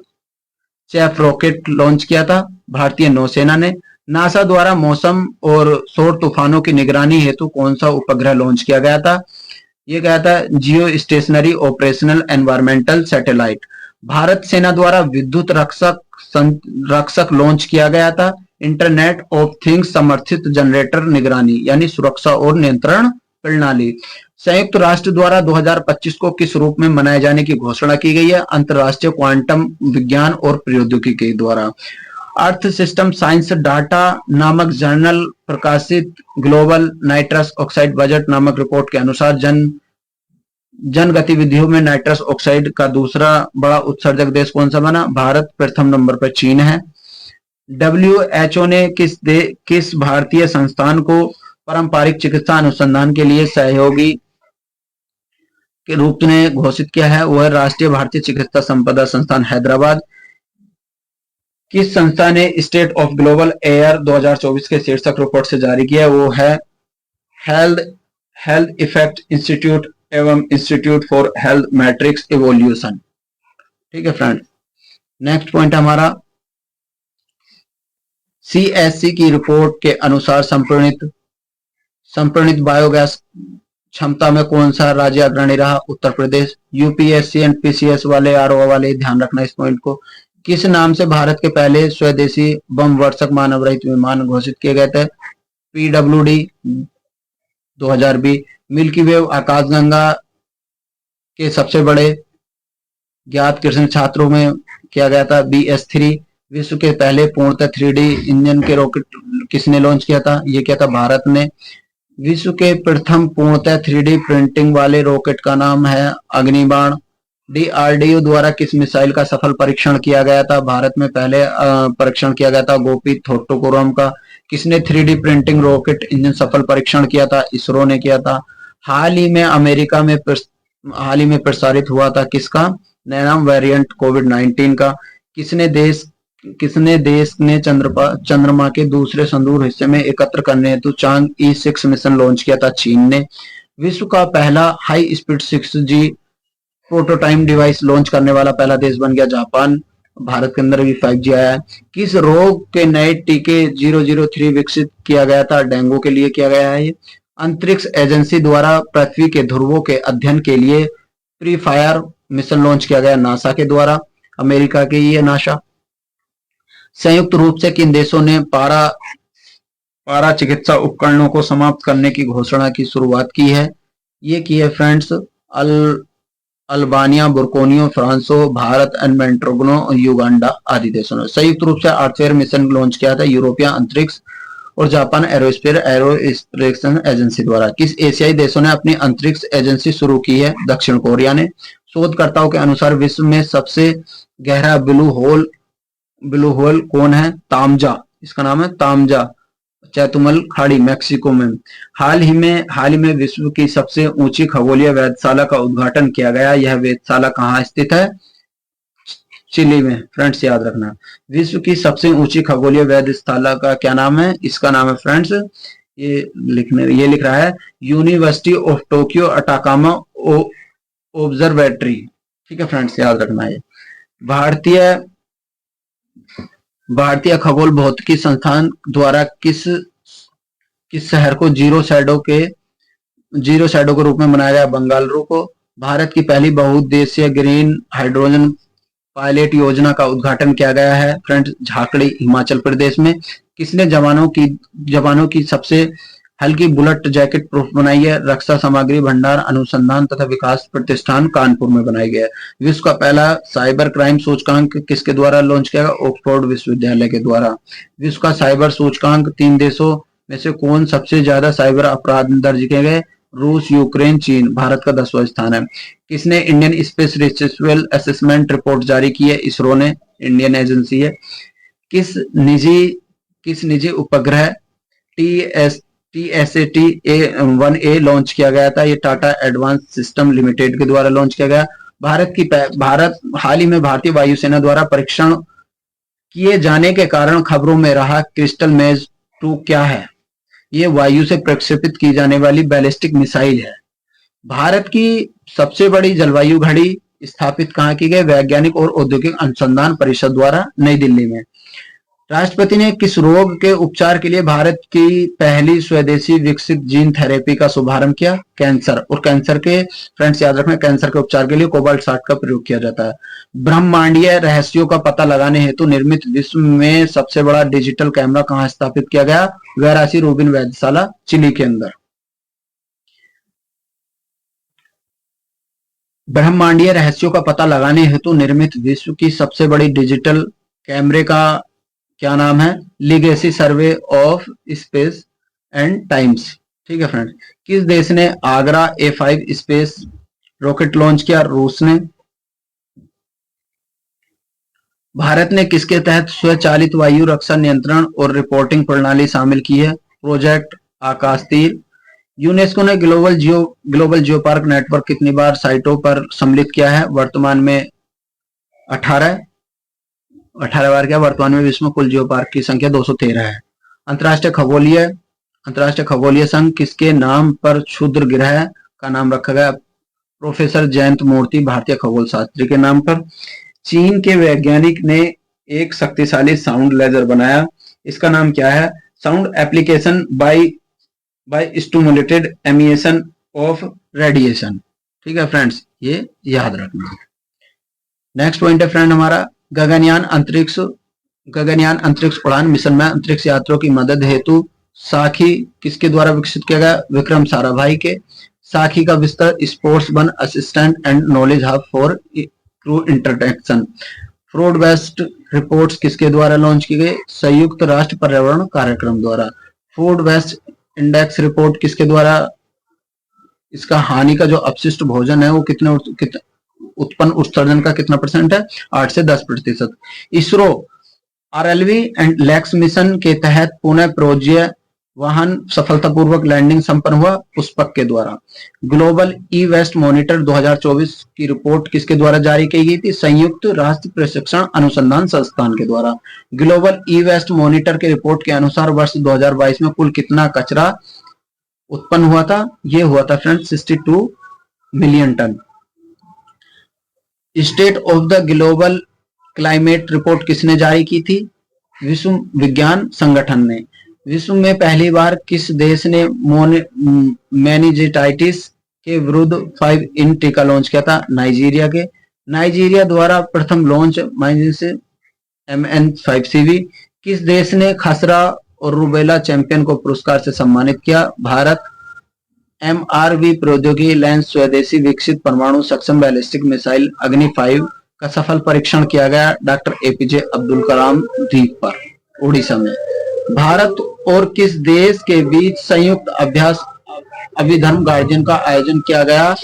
[SPEAKER 1] chaff rocket launch किया था? भारतीय नौसेना ने। नासा द्वारा मौसम और सौर तूफानों की निगरानी हेतु कौन सा उपग्रह लॉन्च किया गया था? ये गया था जियो stationery operational environmental satellite. Bharat सेना द्वारा विद्युत रक्षक लॉन्च किया गया था। इंटरनेट ऑफ थिंग्स समर्थित जनरेटर निगरानी यानी सुरक्षा और नियंत्रण प्रणाली। संयुक्त राष्ट्र द्वारा 2025 को किस रूप में मनाए जाने की घोषणा की गई है? अंतरराष्ट्रीय क्वांटम विज्ञान और प्रौद्योगिकी द्वारा। अर्थ सिस्टम साइंस डाटा नामक जर्नल प्रकाशित ग्लोबल नाइट्रस ऑक्साइड बजट नामक रिपोर्ट के अनुसार जन गतिविधियों में नाइट्रस ऑक्साइड का दूसरा बड़ा उत्सर्जक देश कौन सा बना? भारत। प्रथम नंबर पर चीन है। डब्ल्यूएचओ ने किस भारतीय संस्थान को पारंपरिक चिकित्सा अनुसंधान के लिए सहयोगी के रूप में घोषित किया है? वह राष्ट्रीय भारतीय चिकित्सा संपदा संस्थान हैदराबाद। किस संस्था ने स्टेट ऑफ ग्लोबल एयर 2024 के शीर्षक रिपोर्ट से जारी किया? वो है हेल्थ इफेक्ट इंस्टीट्यूट एवं institute for health matrix evolution. ठीक है फ्रेंड। नेक्स्ट पॉइंट हमारा सीएससी की रिपोर्ट के अनुसार संप्रणित बायोगैस क्षमता में कौन सा राज्य अग्रणी रहा? Uttar Pradesh. UPSC and PCS वाले, आरओ वाले ध्यान रखना इस पॉइंट को। किस नाम से भारत के पहले स्वदेशी बम वर्षक मानव रहित विमान घोषित किए गए थे? पीडब्ल्यूडी 2020। मिल्की वे आकाशगंगा के सबसे बड़े ज्ञात कृष्ण छात्रों में किया गया था BS3। विश्व के पहले पूर्णतः 3D इंजन के रॉकेट किसने लॉन्च किया था? ये किया था भारत ने। विश्व के प्रथम पूर्णतः 3D प्रिंटिंग वाले रॉकेट का नाम है अग्निबाण। डीआरडीओ द्वारा किस मिसाइल का सफल परीक्षण किया गया था? भारत में पहले परीक्षण किया गया था गोपी थोट्टुकुरम का। किसने 3D प्रिंटिंग रॉकेट इंजन सफल परीक्षण किया था? इसरो ने किया था। हाल ही में अमेरिका में प्रसारित हुआ था किसका नया वेरिएंट कोविड-19 का? किसने देश ने चंद्रमा के दूसरे सुदूर हिस्से में एकत्र करने हेतु चांद E6 मिशन लॉन्च किया था? चीन ने। विश्व का पहला high speed 6G prototype device launch करने वाला पहला देश बन गया जापान। भारत के अंदर भी 5G आया है। किस रोग के नए टीके 003 विकसित किया गया था? डेंगू के लिए किया गया है। ये अंतरिक्ष एजेंसी द्वारा पृथ्वी के ध्रुवों के अध्ययन के लिए प्री फायर मिशन लॉन्च किया गया नासा के द्वारा, अमेरिका के ये नासा। संयुक्त रूप से किन देशों ने पारा चिकित्सा उपकरणों को समाप्त करने की घोषणा की शुरुआत की है? ये की है फ्रेंड्स अल्बानिया, बुर्कोनियो, France, Bharat and Montenegro, Uganda आदि देशों ने। संयुक्त रूप से आर्थवेयर मिशन लॉन्च किया था यूरोपीय अंतरिक्ष और जापान एरोस्पेस एजेंसी द्वारा। किस एशियाई देशों ने अपनी अंतरिक्ष एजेंसी शुरू की है? दक्षिण कोरिया ने। शोधकर्ताओं के अनुसार विश्व में सबसे गहरा ब्लू होल कौन है? तामजा, इसका नाम है तामजा चैतुमल खाड़ी, मैक्सिको में। हाल ही में विश्व की सबसे ऊंची खगोलीय वेधशाला का उद्घाटन किया गया। यह वेधशाला कहाँ स्थित है? चिली में। फ्रेंड्स याद रखना, विश्व की सबसे ऊंची खगोलीय वेधशाला का क्या नाम है? इसका नाम है फ्रेंड्स, ये लिख रहा है university of Tokyo Atacama observatory. ठीक है फ्रेंड्स याद रखना। ये भारतीय खगोल भौतिकी संस्थान द्वारा किस किस शहर को जीरो शैडो के रूप में बनाया गया? बंगलुरु को। भारत की पहली बहुउद्देशीय ग्रीन हाइड्रोजन पायलट योजना का उद्घाटन किया गया है फ्रेंड्स झाकड़ी हिमाचल प्रदेश में। किसने जवानों की सबसे हल्की बुलेट जैकेट प्रूफ बनाई है? रक्षा सामग्री भंडार अनुसंधान तथा विकास प्रतिष्ठान कानपुर में बनाई गई है। विश्व का पहला साइबर क्राइम सूचकांक किसके द्वारा लॉन्च किया गया? ऑक्सफोर्ड विश्वविद्यालय के द्वारा। विश्व का साइबर सूचकांक 3 देशों में से कौन सबसे ज्यादा साइबर अपराध दर्ज किए गए? रूस, यूक्रेन, चीन। भारत का 10वां स्थान है। किसने Indian space research assessment report जारी की है? इसरो ने, इंडियन एजेंसी है। किस निजी उपग्रह TSAT-1A लॉन्च किया गया था? ये टाटा एडवांस सिस्टम लिमिटेड के द्वारा लॉन्च किया गया। भारत हाल ही में भारतीय वायुसेना द्वारा परीक्षण किए जाने के कारण खबरों में रहा क्रिस्टल मेज 2 क्या है? ये वायु से प्रक्षेपित की जाने वाली बैलिस्टिक मिसाइल है। भारत की सबसे बड़ी जलवायु घड़ी स्थापित कहाँ की गई? वैज्ञानिक और औद्योगिक अनुसंधान परिषद द्वारा नई दिल्ली में। राष्ट्रपति ने किस रोग के उपचार के लिए भारत की पहली स्वदेशी विकसित जीन थेरेपी का शुभारंभ किया? कैंसर। और कैंसर के फ्रेंड्स याद रखना, कैंसर के उपचार के लिए कोबाल्ट 60 का प्रयोग किया जाता है। ब्रह्मांडीय रहस्यों का पता लगाने हेतु निर्मित विश्व में सबसे बड़ा डिजिटल कैमरा कहाँ स्थापित किया गया? वैरासी रूबिन वेधशाला, चिली के अंदर। ब्रह्मांडीय रहस्यों का पता लगाने हेतु निर्मित विश्व की सबसे बड़ी डिजिटल कैमरे का क्या नाम है? Legacy survey of space and times. ठीक है फ्रेंड। किस देश ने Agra A5 space rocket launch किया? रूस ने। भारत ने किसके तहत स्वचालित वायु रक्षा नियंत्रण और रिपोर्टिंग प्रणाली शामिल की है? प्रोजेक्ट आकाश तीर। यूनेस्को ने ग्लोबल जियो पार्क नेटवर्क कितनी बार साइटों पर सम्मिलित किया है? वर्तमान में 18 बार क्या? वर्तमान में विश्व में कुल जियो पार्क की संख्या 213 है। अंतर्राष्ट्रीय खगोलीय संघ किसके नाम पर क्षुद्र ग्रह का नाम रखा गया? प्रोफेसर जयंत मूर्ति, भारतीय खगोल शास्त्री के नाम पर। चीन के वैज्ञानिक ने एक शक्तिशाली साउंड लेजर बनाया, इसका नाम क्या है? Sound application by stimulated emission of radiation. ठीक है फ्रेंड्स, ये याद रखना। नेक्स्ट पॉइंट है फ्रेंड हमारा गगनयान अंतरिक्ष उड़ान मिशन में अंतरिक्ष यात्रियों की मदद हेतु साखी किसके द्वारा विकसित किया गया? विक्रम साराभाई के। साखी का विस्तार sports one assistant and knowledge hub for crew interaction. Fraud based reports किसके द्वारा लॉन्च की गई? संयुक्त राष्ट्र पर्यावरण कार्यक्रम द्वारा। फूड वेस्ट इंडेक्स रिपोर्ट किसके द्वारा? इसका हानि का जो अपशिष्ट भोजन है वो कितने उत्पन्न उत्सर्जन का कितना परसेंट है? 8 से 10%। ISRO RLV and lakhs mission के तहत पुणे प्रोज्य वाहन सफलतापूर्वक लैंडिंग संपन्न हुआ पुष्पक के द्वारा। ग्लोबल ई वेस्ट मॉनिटर 2024 की रिपोर्ट किसके द्वारा जारी की गई थी? संयुक्त राष्ट्र प्रशिक्षण अनुसंधान संस्थान के द्वारा। ग्लोबल ई वेस्ट मॉनिटर के रिपोर्ट के अनुसार वर्ष 2022 में कुल कितना कचरा उत्पन्न हुआ था? ये हुआ था friend 62 million ton. State of the global climate report किसने जारी की थी? विश्व विज्ञान संगठन ने। विश्व में पहली बार किस देश ने मेनिंजाइटिस के विरुद्ध 5-in टीका लॉन्च किया था? नाइजीरिया के। नाइजीरिया द्वारा प्रथम लॉन्च MN5CV। किस देश ने खसरा और रूबेला चैंपियन को पुरस्कार से सम्मानित किया? भारत। MRV प्रौद्योगिकी लेंस स्वदेशी विकसित परमाणु सक्षम बैलिस्टिक मिसाइल अग्नि 5 का सफल परीक्षण किया गया डॉक्टर APJ अब्दुल कलाम द्वीप पर, उड़ीसा में। भारत और किस देश के बीच संयुक्त अभ्यास अभिधर्म गार्जियन का आयोजन किया गया?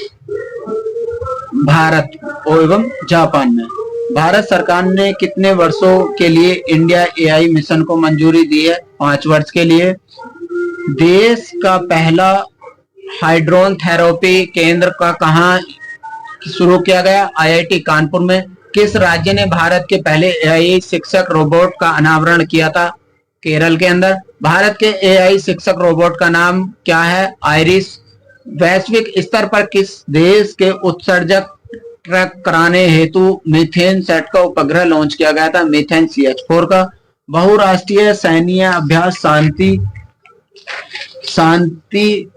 [SPEAKER 1] भारत एवं जापान में। भारत सरकार ने कितने वर्षों के लिए इंडिया AI मिशन को मंजूरी दी है? 5 वर्ष के लिए। देश का पहला हाइड्रोन थेरेपी केंद्र का कहाँ शुरू किया गया? IIT कानपुर में। किस राज्य ने भारत के पहले AI शिक्षक रोबोट का अनावरण किया था? केरल के अंदर। भारत के AI शिक्षक रोबोट का नाम क्या है? आइरिस। वैश्विक स्तर पर किस देश के उत्सर्जक ट्रैक कराने हेतु मीथेन सेट का उपग्रह लॉन्च किया गया था? मीथेन CH4 का। बहुराष्ट्रीय सैन्य अभ्यास शांति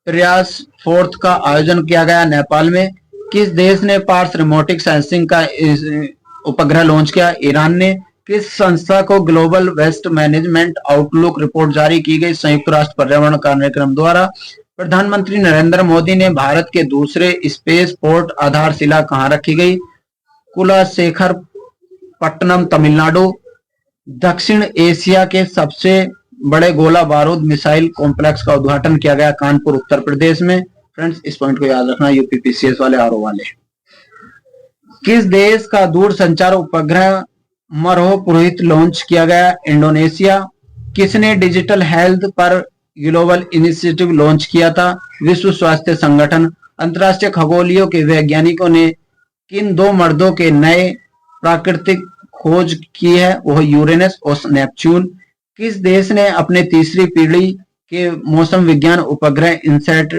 [SPEAKER 1] प्रयास फोर्थ का आयोजन किया गया नेपाल में। किस देश ने पार्स रिमोटिक सेंसिंग का उपग्रह लॉन्च किया? ईरान ने। किस संस्था को global waste management outlook report जारी की गई? संयुक्त राष्ट्र पर्यावरण कार्यक्रम द्वारा। प्रधानमंत्री नरेंद्र मोदी ने भारत के दूसरे स्पेस पोर्ट आधारशिला कहां रखी गई? कुलाशेखर पट्टनम, तमिलनाडु। दक्षिण एशिया के सबसे बड़े गोला बारूद मिसाइल कॉम्प्लेक्स का उद्घाटन किया गया कानपुर, उत्तर प्रदेश में। फ्रेंड्स, इस पॉइंट को याद रखना, यूपीपीसीएस वाले, आरओ वाले। किस देश का दूरसंचार उपग्रह मरहो पुरोहित लॉन्च किया गया? इंडोनेशिया। किसने डिजिटल हेल्थ पर ग्लोबल इनिशिएटिव लॉन्च किया था? विश्व स्वास्थ्य संगठन। अंतरराष्ट्रीय खगोलीय के वैज्ञानिकों ने किन दो मर्दों के नए प्राकृतिक खोज की है? वह यूरेनस और नेपच्यून। किस देश ने अपने तीसरी पीढ़ी के मौसम विज्ञान उपग्रह इनसैट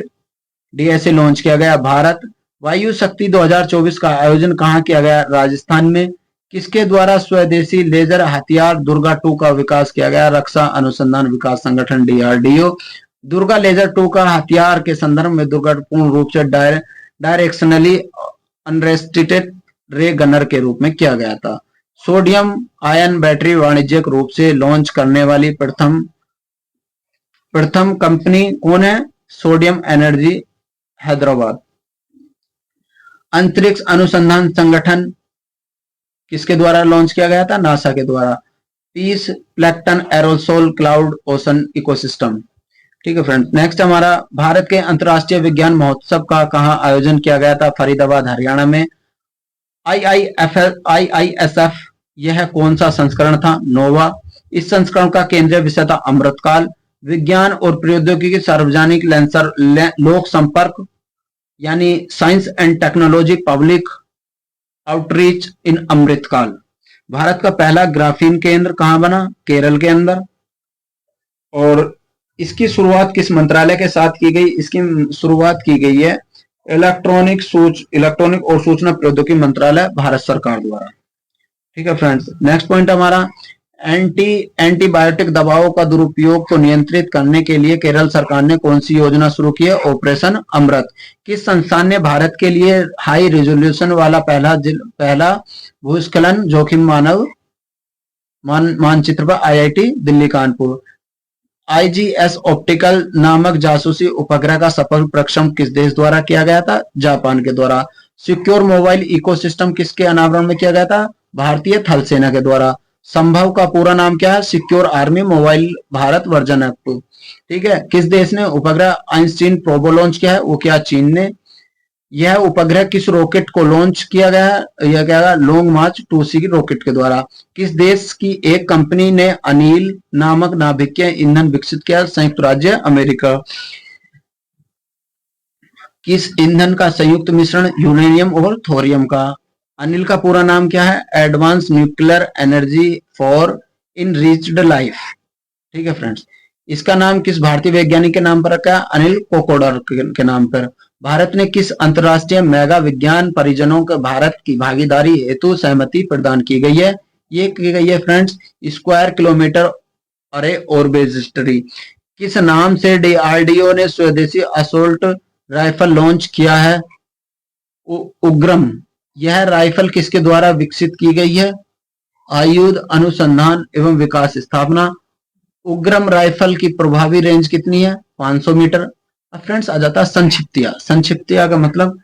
[SPEAKER 1] डीएसए लॉन्च किया गया? भारत। वायु शक्ति 2024 का आयोजन कहां किया गया? राजस्थान में। किसके द्वारा स्वदेशी लेजर हथियार दुर्गा 2 का विकास किया गया? रक्षा अनुसंधान विकास संगठन डीआरडीओ। दुर्गा लेजर 2 का हथियार के संदर्भ में दुर्घटनापूर्ण रूप से डायरेक्शनली अनरेस्ट्रिक्टेड रे गनर के रूप में किया गया था। सोडियम आयन बैटरी वाणिज्यिक रूप से लॉन्च करने वाली प्रथम कंपनी कौन है? Sodium energy, Hyderabad. अंतरिक्ष अनुसंधान संगठन किसके द्वारा लॉन्च किया गया था? नासा के द्वारा। PACE plankton aerosol cloud ocean ecosystem. ठीक है फ्रेंड्स, नेक्स्ट हमारा भारत के अंतर्राष्ट्रीय विज्ञान महोत्सव का कहां आयोजन किया गया था? फरीदाबाद, हरियाणा में। IISF यह कौन सा संस्करण था? नोवा। इस संस्करण का केंद्रीय विषय था अमृतकाल। विज्ञान और प्रौद्योगिकी सार्वजनिक लोक संपर्क यानी science and technology public outreach in Amritkaal. Bharat का पहला ग्राफीन केंद्र कहां बना? केरल के अंदर। और इसकी शुरुआत किस मंत्रालय के साथ की गई? इसकी शुरुआत की गई है इलेक्ट्रॉनिक और सूचना प्रौद्योगिकी मंत्रालय, भारत सरकार द्वारा। ठीक है फ्रेंड्स, नेक्स्ट पॉइंट हमारा एंटीबायोटिक दवाओं का दुरुपयोग को नियंत्रित करने के लिए केरल सरकार ने कौन सी योजना शुरू की है? ऑपरेशन अमृत। किस संस्थान ने भारत के लिए हाई रेजोल्यूशन वाला पहला भूस्खलन जोखिम मानचित्र पर? IIT Delhi, Kanpur. IGS optical नामक जासूसी उपग्रह का सफल प्रक्षेपण किस देश द्वारा किया गया था? जापान के द्वारा। सिक्योर मोबाइल इकोसिस्टम किसके अनावरण में किया गया था? भारतीय थल सेना के द्वारा। संभव का पूरा नाम क्या है? Secure army mobile Bharat version app. ठीक है, किस देश ने उपग्रह आइंस्टीन प्रोबो लॉन्च किया है? वो क्या? चीन ने। यह उपग्रह किस रॉकेट को लॉन्च किया गया है? यह क्या है? लॉन्ग मार्च 2C रॉकेट के द्वारा। किस देश की एक कंपनी ने अनिल नामक नाभिकीय ईंधन विकसित किया? संयुक्त राज्य अमेरिका। किस ईंधन का संयुक्त मिश्रण यूरेनियम और थोरियम का? अनिल का पूरा नाम क्या है? Advance nuclear energy for enriched life. ठीक है फ्रेंड्स, इसका नाम किस भारतीय वैज्ञानिक के नाम पर रखा है? अनिल कोकोडर के नाम पर। भारत ने किस अंतरराष्ट्रीय मेगा विज्ञान परियोजनाओं के भारत की भागीदारी हेतु सहमति प्रदान की गई है? ये की गई है फ्रेंड्स स्क्वायर किलोमीटर अरे ऑर्बिटरी। किस नाम से डीआरडीओ ने स्वदेशी असोल्ट राइफल लॉन्च किया है? उग्रम। यह राइफल किसके द्वारा विकसित की गई है? आयुध अनुसंधान एवं विकास स्थापना। उग्रम राइफल की प्रभावी रेंज कितनी है? 500 मीटर। अब फ्रेंड्स आ जाता है संक्षिप्तिया। संक्षिप्तिया का मतलब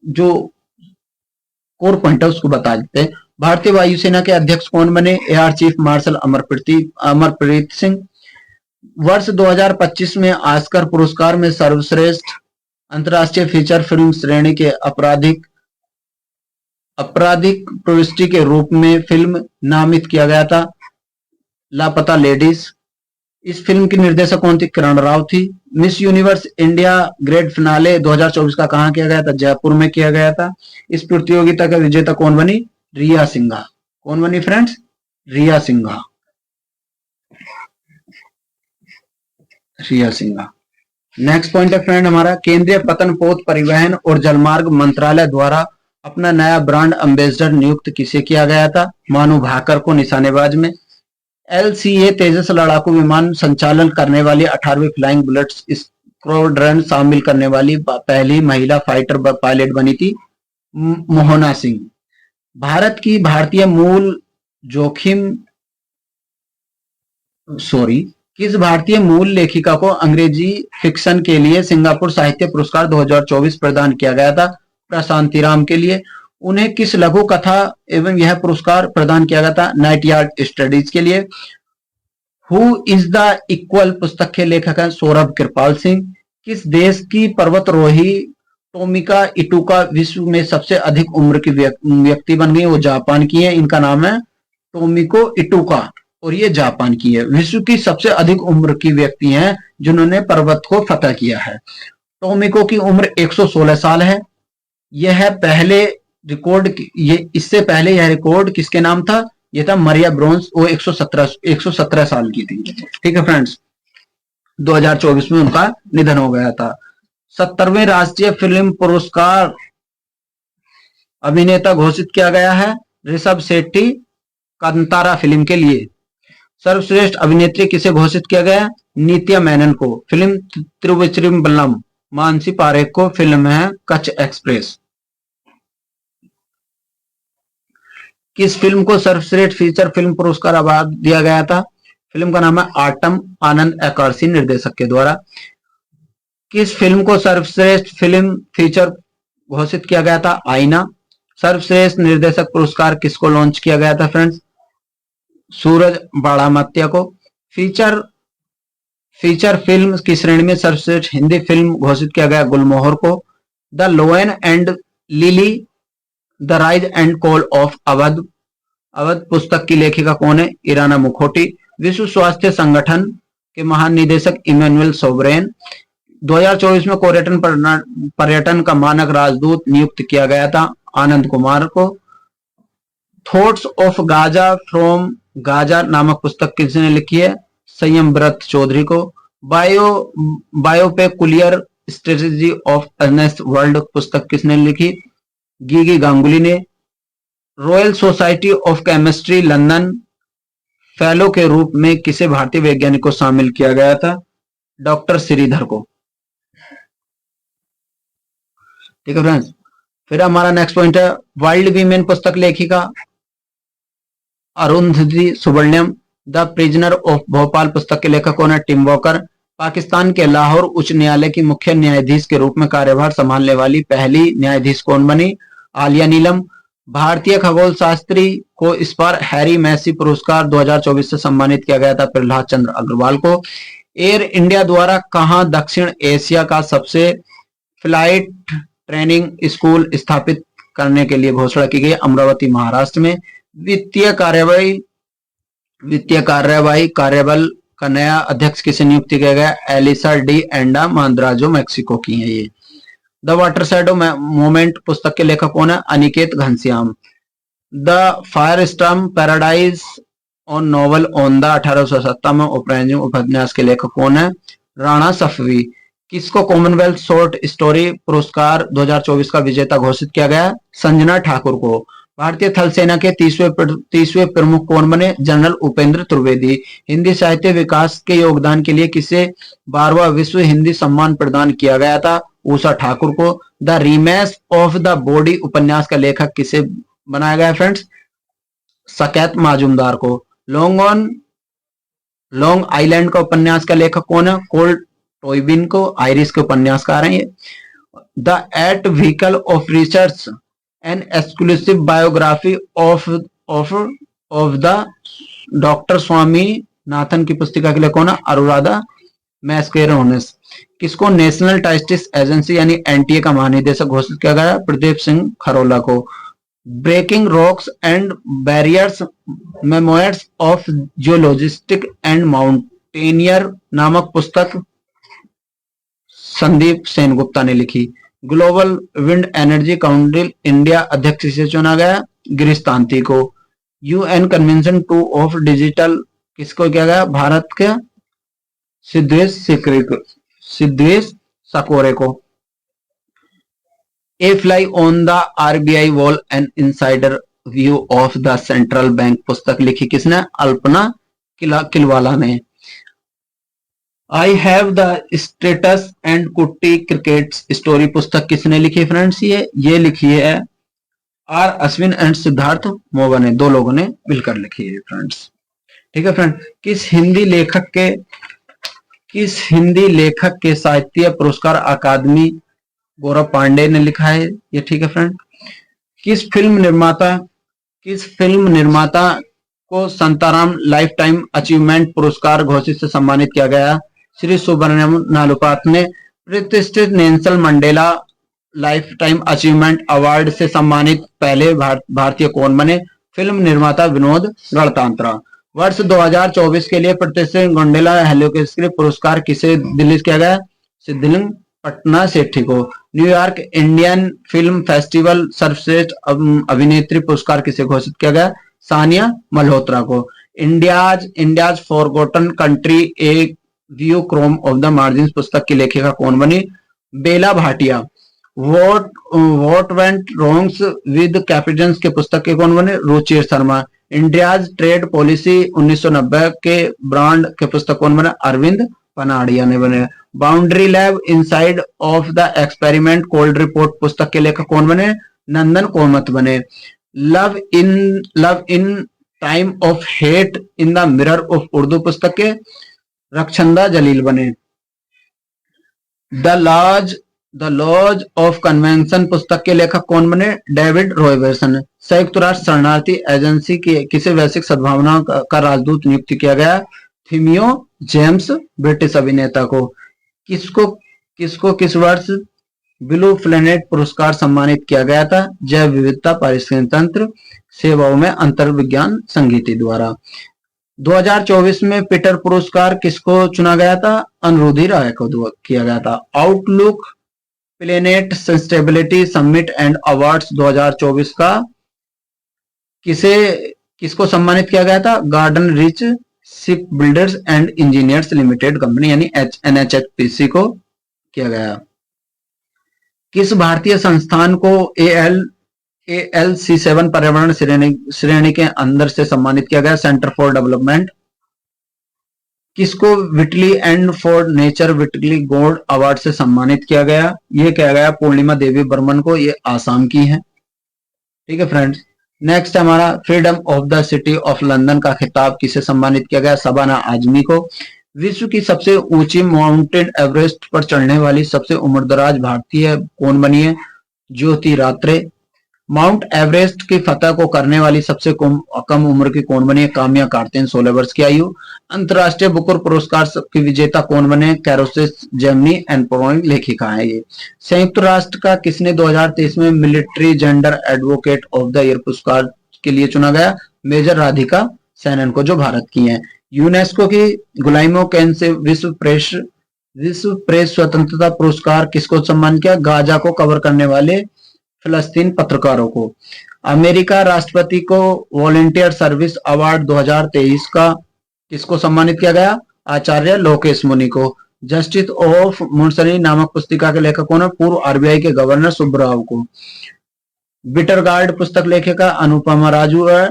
[SPEAKER 1] जो कोर पॉइंट है उसको बता देते हैं। भारतीय वायुसेना के अध्यक्ष कौन बने? Air chief marshal Amarpreet Singh. वर्ष 2025 में ऑस्कर पुरस्कार में सर्वश्रेष्ठ अंतर्राष्ट्रीय फीचर फिल्म श्रेणी के आपराधिक प्रविष्टि के रूप में फिल्म नामित किया गया था लापता लेडीज। इस फिल्म की निर्देशक कौन थी? किरण राव थी। Miss universe India grand finale 2024 का कहां किया गया था? जयपुर में किया गया था। इस प्रतियोगिता का विजेता कौन बनी? रिया सिंघा। कौन बनी फ्रेंड्स? रिया सिंघा। रिया सिंघा। नेक्स्ट पॉइंट है फ्रेंड हमारा केंद्रीय पतन पोत परिवहन और जलमार्ग मंत्रालय द्वारा अपना नया ब्रांड एम्बेसडर नियुक्त किसे किया गया था? मानु भाकर को, निशानेबाज में। LCA तेजस लड़ाकू विमान संचालन करने वाली 18वीं फ्लाइंग बुलेट स्क्वाड्रन शामिल करने वाली पहली महिला फाइटर पायलट बनी थी मोहना सिंह। भारत की भारतीय मूल जोखिम किस भारतीय मूल लेखिका को अंग्रेजी फिक्शन के लिए सिंगापुर साहित्य पुरस्कार 2024 प्रदान किया गया था? प्रशांति राम के लिए। उन्हें किस लघु कथा एवं यह पुरस्कार प्रदान किया गया था? नाइट यार्ड स्टडीज के लिए। हु इज द इक्वल पुस्तक के लेखक हैं सौरभ कृपाल सिंह। किस देश की पर्वतरोही टोमिका इटुका विश्व में सबसे अधिक उम्र की व्यक्ति बन गई? वो जापान की है। इनका नाम है टोमिको इटुका और ये जापान की है। विश्व की सबसे अधिक उम्र की व्यक्ति हैं जिन्होंने पर्वत को फतह किया है। टोमिको की उम्र 116 साल है। यह पहले रिकॉर्ड इससे पहले यह रिकॉर्ड किसके नाम था? यह था मरिया ब्रोन्स। वो 117 साल की थी। ठीक है फ्रेंड्स, 2024 में उनका निधन हो गया था। 70वें राष्ट्रीय फिल्म पुरस्कार अभिनेता घोषित किया गया है ऋषभ शेट्टी कांतारा फिल्म के लिए। सर्वश्रेष्ठ अभिनेत्री किसे घोषित किया गया? नित्या मेनन को। फिल्म तिरुविक्रमबल्लम मानसी पारेख को। फिल्म है कच्छ एक्सप्रेस। किस फिल्म को सर्वश्रेष्ठ फीचर फिल्म पुरस्कार अवार्ड दिया गया था? फिल्म का नाम है आटम, आनंद अकार्सी निर्देशक के द्वारा। किस फिल्म को सर्वश्रेष्ठ फिल्म फीचर घोषित किया गया था? आईना। सर्वश्रेष्ठ निर्देशक पुरस्कार किसको लॉन्च किया गया था फ्रेंड्स? सूरज बाड़ामत्या को। फीचर फिल्म की श्रेणी में सर्वश्रेष्ठ हिंदी फिल्म घोषित किया गया गुलमोहर को। The लोयन and lily, the rise and call of Awadh. Awadh पुस्तक की लेखिका कौन है? इराना मुखोटी। विश्व स्वास्थ्य संगठन के महानिदेशक इमैनुअल सोबरेन। 2024 में पर्यटन का मानक राजदूत नियुक्त किया गया था आनंद कुमार को। Thoughts of Gaza from Gaza नामक पुस्तक किसने लिखी है? संयम व्रत चौधरी को। बायोपेकुलियर स्ट्रेटेजी ऑफ अर्नेस्ट वर्ल्ड पुस्तक किसने लिखी? गीगी गांगुली ने। Royal society of chemistry London fellow के रूप में किसे भारतीय वैज्ञानिक को शामिल किया गया था? डॉक्टर श्रीधर को। ठीक है फ्रेंड्स, फिर हमारा नेक्स्ट पॉइंट है वाइल्ड वीमेन पुस्तक लेखिका Arundhati Subramaniam. The prisoner of Bhopal पुस्तक के लेखक कौन है? Tim walker. पाकिस्तान के लाहौर उच्च न्यायालय की मुख्य न्यायाधीश के रूप में कार्यभार संभालने वाली पहली न्यायाधीश कौन बनी? आलिया नीलम। भारतीय खगोल शास्त्री को इस बार हैरी मैसी पुरस्कार 2024 से सम्मानित किया गया था प्रहलाद चंद्र अग्रवाल को। एयर इंडिया द्वारा कहां दक्षिण एशिया का सबसे फ्लाइट ट्रेनिंग स्कूल स्थापित करने के लिए घोषणा की गई? अमरावती महाराष्ट्र में। वित्तीय कार्यवाही कार्यबल का नया अध्यक्ष किसे नियुक्त किया गया? एलिसा डी एंडा मांद्राजो मैक्सिको की है ये। द वाटर शैडो मोमेंट पुस्तक के लेखक कौन है? Aniket Ghanshyam. The fire storm paradise on novel on the 1870 में उपन्यास के लेखक कौन है? राणा सफवी। किसको कॉमनवेल्थ शॉर्ट स्टोरी पुरस्कार 2024 का विजेता घोषित किया गया? संजना ठाकुर को। भारतीय थल सेना के 30वें प्रमुख कौन बने? जनरल उपेंद्र त्रिवेदी। हिंदी साहित्य विकास के योगदान के लिए किसे 12वां विश्व हिंदी सम्मान प्रदान किया गया था? उषा ठाकुर को। द रिमेस ऑफ द बॉडी उपन्यास का लेखक किसे बनाया गया फ्रेंड्स? सकैत माजुमदार को। लॉन्ग आइलैंड का उपन्यास का लेखक कौन है? कोल टॉयबिन को। आयरिश के उपन्यासकार हैं ये। The eight vehicle of research an exclusive biography of the doctor Swaminathan की पुस्तिका के लिए कौन है? अनुराधा मैस्केरोनिस। किसको नेशनल टेस्टिस एजेंसी यानी एनटीए का महानिदेशक घोषित किया गया? प्रदीप सिंह खरोला को। Breaking rocks and barriers memoirs of geologist and mountaineer नामक पुस्तक संदीप सेनगुप्ता ने लिखी। Global wind energy council India अध्यक्ष से चुना गया? गिरीश तांती को। यूएन कन्वेंशन 2 ऑफ डिजिटल किसको किया गया? भारत के सिद्धेश सकोरे को। A fly on the RBI wall an insider view of the central bank पुस्तक लिखी किसने? अल्पना किलवाला ने। I have the status and Kutti cricket story पुस्तक किसने लिखी फ्रेंड्स? ये लिखी है आर अश्विन एंड सिद्धार्थ मोगा ने, दो लोगों ने मिलकर लिखी है फ्रेंड्स। ठीक है फ्रेंड, किस हिंदी लेखक के साहित्य पुरस्कार अकादमी गौरव पांडे ने लिखा है? ये ठीक है फ्रेंड। किस फिल्म निर्माता को संताराम लाइफ टाइम अचीवमेंट पुरस्कार घोषित से सम्मानित किया गया? श्री सुब्रमण्यम नालुपात ने प्रतिष्ठित Nelson Mandela life time achievement award से सम्मानित पहले भारतीय कौन बने? फिल्म निर्माता विनोद गणतांत्रा। वर्ष 2024 के लिए प्रतिष्ठित मंडेला हेलियोग्राफी पुरस्कार किसे दिल्ली किया गया? सिद्धिलिंग पटना सेठी को। न्यूयॉर्क इंडियन फिल्म फेस्टिवल सर्वश्रेष्ठ अभिनेत्री पुरस्कार किसे घोषित किया गया? सानिया मल्होत्रा को। India's forgotten country a view from of the margin पुस्तक की लेखिका कौन बनी? Bela Bhatia. What went wrongs with capitals के पुस्तक के कौन बने? Ruchir Sharma. India's trade policy 1990 के ब्रांड के पुस्तक कौन बने? अरविंद पनाड़िया ने बने। Boundary lab inside of the experiment cold report पुस्तक के लेखक कौन बने? नंदन कोमत बने। Love in time of hate in the mirror of Urdu पुस्तक के रक्षंदा जलील बने। द लॉज ऑफ कन्वेंशन पुस्तक के लेखक कौन बने? डेविड रॉयबर्सन। संयुक्त राष्ट्र शरणार्थी एजेंसी की किसे वैश्विक सद्भावना का राजदूत नियुक्त किया गया? थिमियो जेम्स ब्रिटिश अभिनेता को। किसको किस वर्ष ब्लू प्लेनेट पुरस्कार सम्मानित किया गया था? जैव विविधता पारिस्थितिक तंत्र सेवाओं में अंतर्विज्ञान संगीति द्वारा। 2024 में पीटर पुरस्कार किसको चुना गया था? अनुरुधि राय को किया गया था। Outlook planet sustainability summit and awards 2024 का किसको सम्मानित किया गया था? Garden rich ship builders and engineers limited company यानी NHPC को किया गया। किस भारतीय संस्थान को ALC7 पर्यावरण श्रेणी के अंदर से सम्मानित किया गया? Centre for development. किसको Whitley and for nature Whitley gold award से सम्मानित किया गया? ये किया गया पूर्णिमा देवी बर्मन को, ये आसाम की है। ठीक है फ्रेंड्स, नेक्स्ट हमारा freedom of the city of London का खिताब किसे सम्मानित किया गया? शबाना आजमी को। विश्व की सबसे ऊंची माउंटेन एवरेस्ट पर चढ़ने वाली सबसे उम्रदराज भारतीय कौन बनी है? ज्योति रात्रे। माउंट एवरेस्ट की फतह को करने वाली सबसे कम उम्र की कौन बनी है? काम्या कार्तिन, 16 वर्ष की आयु। अंतरराष्ट्रीय बुकर पुरस्कार की विजेता कौन बने? कैरोसिस जेमनी एंड पोइंट लेखिका है ये। संयुक्त राष्ट्र का किसने 2023 में military gender advocate of the year पुरस्कार के लिए चुना गया? मेजर राधिका सैनन को, जो भारत की है। यूनेस्को की गुलाइमो कैन से विश्व प्रेस स्वतंत्रता पुरस्कार किसको सम्मान किया? गाजा को कवर करने वाले फिलिस्तीन पत्रकारों को। अमेरिका राष्ट्रपति को वॉलंटियर सर्विस अवार्ड 2023 का किसको सम्मानित किया गया? आचार्य लोकेश मुनि को। जस्टिस ऑफ मुंसरी नामक पुस्तिका के लेखक कौन है? पूर्व RBI के गवर्नर सुब्बराव को। बिटर गार्ड पुस्तक लेखिका अनुपमा राजू है।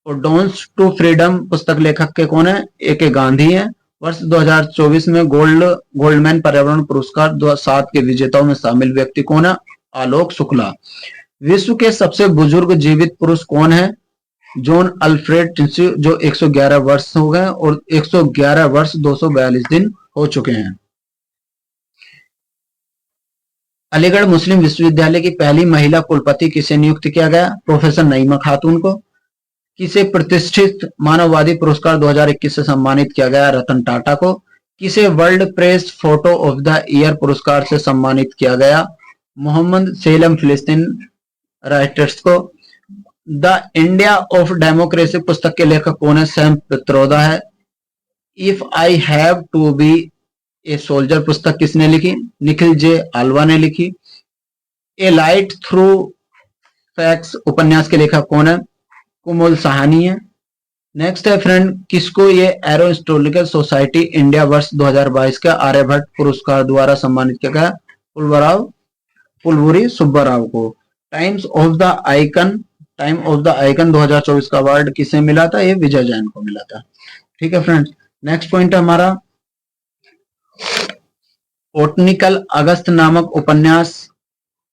[SPEAKER 1] और डॉन्स टू फ्रीडम पुस्तक लेखक के कौन है? A.K. गांधी है। वर्ष 2024 में गोल्डमैन पर्यावरण पुरस्कार 7 के विजेताओं में शामिल व्यक्ति कौन है? आलोक शुक्ला। विश्व के सबसे बुजुर्ग जीवित पुरुष कौन है? जॉन अल्फ्रेड टिन्सी, जो 111 वर्ष हो गए और 111 वर्ष 242 दिन हो चुके हैं। अलीगढ़ मुस्लिम विश्वविद्यालय की पहली महिला कुलपति किसे नियुक्त किया गया? प्रोफेसर नईमा खातून को। किसे प्रतिष्ठित मानववादी पुरस्कार 2021 से सम्मानित किया गया? रतन टाटा को। किसे world press photo of the year पुरस्कार से सम्मानित किया गया? मोहम्मद सेलम फिलिस्तीन राइटर्स को। द इंडिया ऑफ डेमोक्रेसी पुस्तक के लेखक कौन है? सैम पित्रोदा है। If I have to be a soldier पुस्तक किसने लिखी? निखिल जे आल्वा ने लिखी। ए लाइट थ्रू फैक्ट्स उपन्यास के लेखक कौन है? कुमुल साहनी है। नेक्स्ट है फ्रेंड, किसको ये एरो हिस्टोरिकल सोसाइटी इंडिया वर्ष 2022 का आर्यभट्ट पुरस्कार द्वारा सम्मानित किया गया? पुलवरी सुब्बाराव को। टाइम ऑफ द आइकन 2024 का अवार्ड किसे मिला था? ये विजय जैन को मिला था। ठीक है फ्रेंड्स। नेक्स्ट पॉइंट है हमारा ओटनिकल अगस्त नामक उपन्यास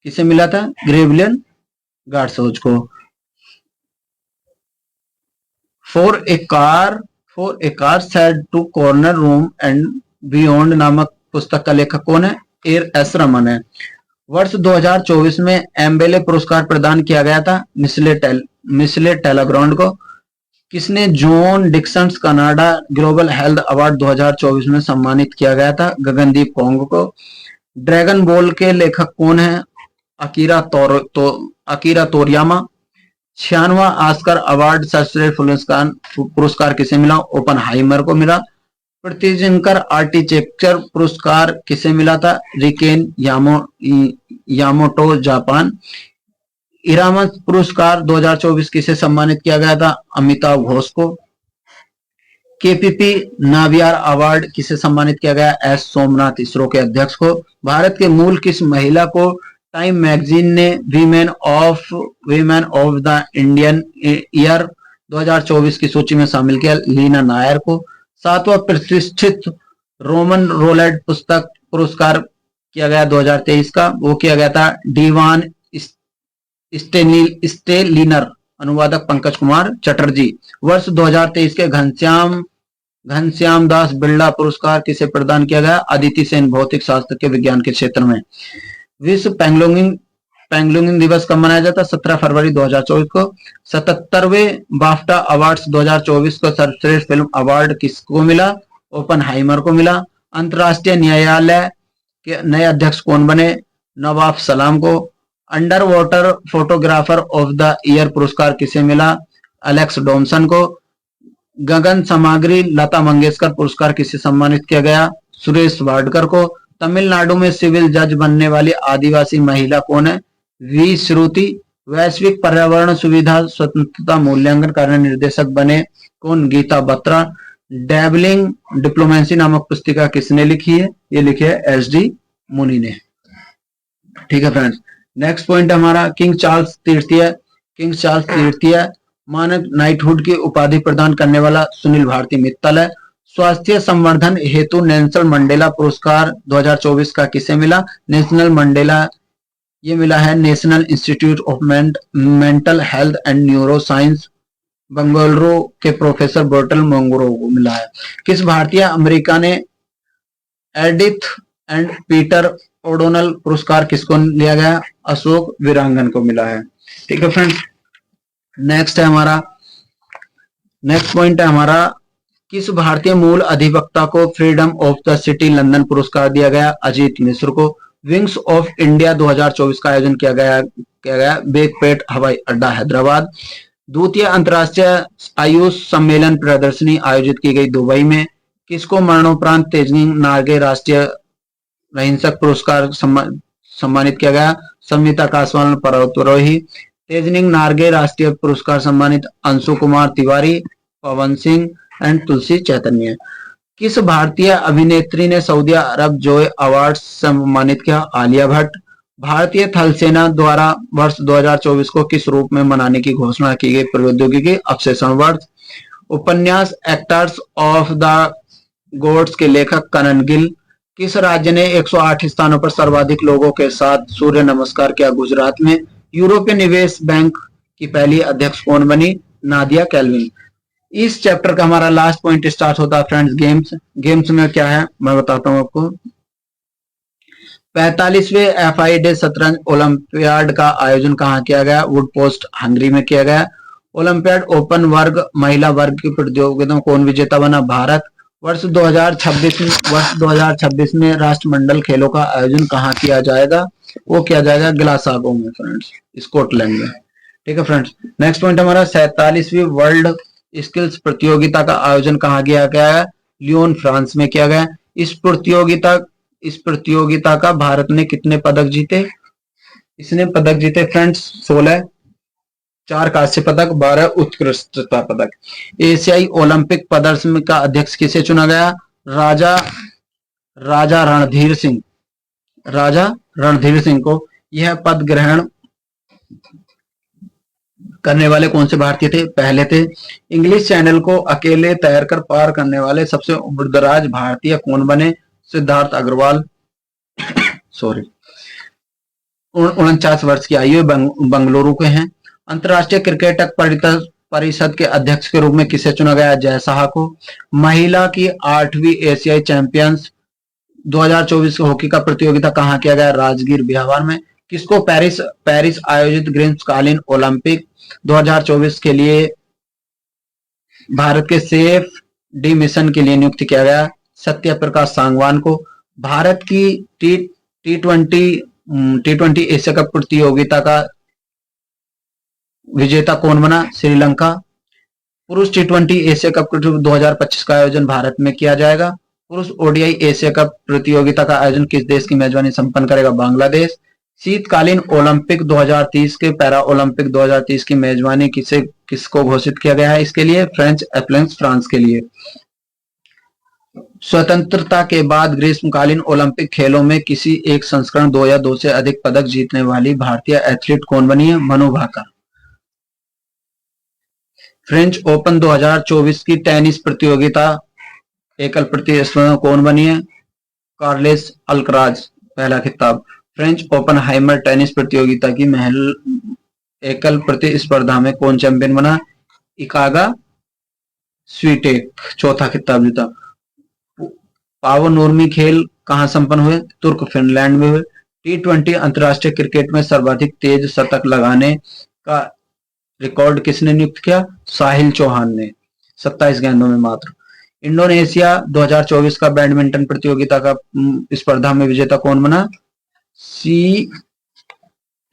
[SPEAKER 1] किसे मिला था? ग्रेविलियन गार्सोज को। For a car said to corner room and beyond नामक पुस्तक का लेखक कौन है? एस रमन है। वर्ष 2024 में एम्बेले पुरस्कार प्रदान किया गया था मिसले टेलाग्रांड को। किसने John Dixon's Canada global health award 2024 में सम्मानित किया गया था? गगनदीप कोंग को। ड्रैगन बॉल के लेखक कौन है? Akira Toriyama. 96वां ऑस्कर अवार्ड सर्वश्रेष्ठ पुरस्कार किसे मिला? ओपनहाइमर को मिला। प्रित्जकर आर्किटेक्चर पुरस्कार किसे मिला था? RIKEN यामोटो Japan. इरामत पुरस्कार 2024 किसे सम्मानित किया गया था? अमिताभ घोष को। केपीपी नावियार अवार्ड किसे सम्मानित किया गया? एस सोमनाथ इसरो के अध्यक्ष को। भारत के मूल किस महिला को टाइम मैगजीन ने women of the Indian year 2024 की सूची में शामिल किया? लीना नायर को। 7वां प्रतिष्ठित रोमन रोलैंड पुस्तक पुरस्कार किया गया 2023 का, वो किया गया था डीवान स्टेलिनर, अनुवादक पंकज कुमार चटर्जी। वर्ष 2023 के घनश्याम दास बिरला पुरस्कार किसे प्रदान किया गया? अदिति सेन, भौतिक शास्त्र के विज्ञान के क्षेत्र में। विश्व पेंगुइन दिवस कब मनाया जाता? 17 फरवरी 2024 को। 77वें बाफ्टा अवार्ड्स 2024 को सर्वश्रेष्ठ फिल्म अवार्ड किसको मिला? ओपनहाइमर को मिला। अंतरराष्ट्रीय न्यायालय के नए अध्यक्ष कौन बने? नवाब सलाम को। Under water photographer of the year पुरस्कार किसे मिला? एलेक्स डॉमसन को। गगन सामग्री लता मंगेशकर पुरस्कार किसे सम्मानित किया गया? सुरेश वाडकर को। तमिलनाडु में सिविल जज बनने वाली आदिवासी महिला कौन है? वी श्रुति। वैश्विक पर्यावरण सुविधा स्वतंत्रता मूल्यांकन कार्य निर्देशक बने कौन? गीता बत्रा। डैबलिंग डिप्लोमेसी नामक पुस्तिका किसने लिखी है? ये लिखी है एस.डी. मुनि ने। ठीक है फ्रेंड्स। नेक्स्ट पॉइंट हमारा किंग चार्ल्स तृतीय मानक नाइटहुड की उपाधि प्रदान करने वाला सुनील भारती मित्तल है। स्वास्थ्य संवर्धन हेतु नेल्सन मंडेला पुरस्कार 2024 का किसे मिला? नेशनल मंडेला, ये मिला है national institute of mental health and neuro science Bengaluru के प्रोफेसर बर्टल मंगुरो को मिला है। किस भारतीय अमेरिका ने एडिथ एंड पीटर ओडोनल पुरस्कार किसको लिया गया? अशोक वीरांगन को मिला है। ठीक है फ्रेंड्स। नेक्स्ट पॉइंट है हमारा किस भारतीय मूल अधिवक्ता को freedom of the city London पुरस्कार दिया गया? अजीत मिश्र को। विंग्स ऑफ इंडिया 2024 का आयोजन किया गया बेगपेट हवाई अड्डा हैदराबाद। द्वितीय अंतरराष्ट्रीय आयुष सम्मेलन प्रदर्शनी आयोजित की गई दुबई में। किसको मरणोपरांत तेजनिंग नार्गे राष्ट्रीय अहिंसक पुरस्कार सम्मानित किया गया? संविता कासवाल पर्वतारोही। तेजनिंग नार्गे राष्ट्रीय पुरस्कार सम्मानित अंशु कुमार तिवारी, पवन सिंह एंड तुलसी चैतन्य। किस भारतीय अभिनेत्री ने सऊदी अरब जॉय अवार्ड सम्मानित किया? आलिया भट्ट। भारतीय थल सेना द्वारा वर्ष 2024 को किस रूप में मनाने की घोषणा की गई? प्रौद्योगिकी अवशेषण वर्ष। उपन्यास एक्टर्स ऑफ द गॉड्स के लेखक करण गिल। किस राज्य ने 108 स्थानों पर सर्वाधिक लोगों के साथ सूर्य नमस्कार किया? गुजरात में। यूरोपीय निवेश बैंक की पहली अध्यक्ष कौन बनी? नादिया कैल्विन। इस चैप्टर का हमारा लास्ट पॉइंट स्टार्ट होता है फ्रेंड्स गेम्स में क्या है मैं बताता हूं आपको। 45वें FIDE शतरंज ओलंपियाड का आयोजन कहाँ किया गया? वुडपोस्ट हंगरी में किया गया। ओलंपियाड ओपन वर्ग महिला वर्ग की प्रतियोगिता में कौन विजेता बना? भारत। वर्ष 2026 में राष्ट्रमंडल खेलों का आयोजन कहाँ किया जाएगा? वो किया जाएगा ग्लासगो में फ्रेंड्स, स्कॉटलैंड में। ठीक है फ्रेंड्स। नेक्स्ट पॉइंट हमारा 47वीं वर्ल्ड स्किल्स प्रतियोगिता का आयोजन कहाँ किया गया है? लियोन फ्रांस में किया गया। इस प्रतियोगिता का भारत ने कितने पदक जीते? इसने पदक जीते फ्रेंड्स 16, 4 कांस्य पदक, 12 उत्कृष्टता पदक। एशियाई ओलंपिक प्रदर्शन का अध्यक्ष किसे चुना गया? राजा रणधीर सिंह को यह पद ग्रहण करने वाले कौन से भारतीय थे? पहले थे। इंग्लिश चैनल को अकेले तैरकर पार करने वाले सबसे उम्रदराज भारतीय कौन बने? सिद्धार्थ अग्रवाल। सॉरी, 49 वर्ष की आयु, बंगलुरु के हैं। अंतर्राष्ट्रीय क्रिकेट परिषद के अध्यक्ष के रूप में किसे चुना गया? जय शाह को। महिला की 8वीं एशियाई चैंपियंस 2024 हॉकी का प्रतियोगिता कहां किया गया? राजगीर बिहार में। किसको पेरिस आयोजित ग्रीष्मकालीन ओलंपिक 2024 के लिए भारत के सेफ डी मिशन के लिए नियुक्त किया गया? सत्य प्रकाश सांगवान को। भारत की टी20 एशिया कप प्रतियोगिता का विजेता कौन बना? श्रीलंका। पुरुष टी20 एशिया कप 2025 का आयोजन भारत में किया जाएगा। पुरुष ओडीआई एशिया कप प्रतियोगिता का आयोजन किस देश की मेजबानी संपन्न करेगा? बांग्लादेश। शीतकालीन ओलंपिक 2030 के पैरा ओलंपिक 2030 की मेजबानी किसको घोषित किया गया है? इसके लिए फ्रेंच एथलेटिक्स फ्रांस के लिए। स्वतंत्रता के बाद ग्रीष्मकालीन ओलंपिक खेलों में किसी एक संस्करण 2 या 2 से अधिक पदक जीतने वाली भारतीय एथलीट कौन बनी है? मनु भाकर। फ्रेंच ओपन 2024 की टेनिस प्रतियोगिता एकल प्रतिस्पर्धा कौन बनी है? कार्लेस अल्कराज, पहला खिताब। फ्रेंच ओपन हाइमर टेनिस प्रतियोगिता की एकल प्रतिस्पर्धा में कौन चैंपियन बना? इकागा स्वीटेक, चौथा खिताब जीता। पावो नूर्मी खेल कहां संपन्न हुए? तुर्क फिनलैंड में हुए। टी20 अंतरराष्ट्रीय क्रिकेट में सर्वाधिक तेज शतक लगाने का रिकॉर्ड किसने नियुक्त किया? साहिल चौहान ने, 27 गेंदों में मात्र। इंडोनेशिया 2024 का बैडमिंटन प्रतियोगिता का स्पर्धा में विजेता कौन बना?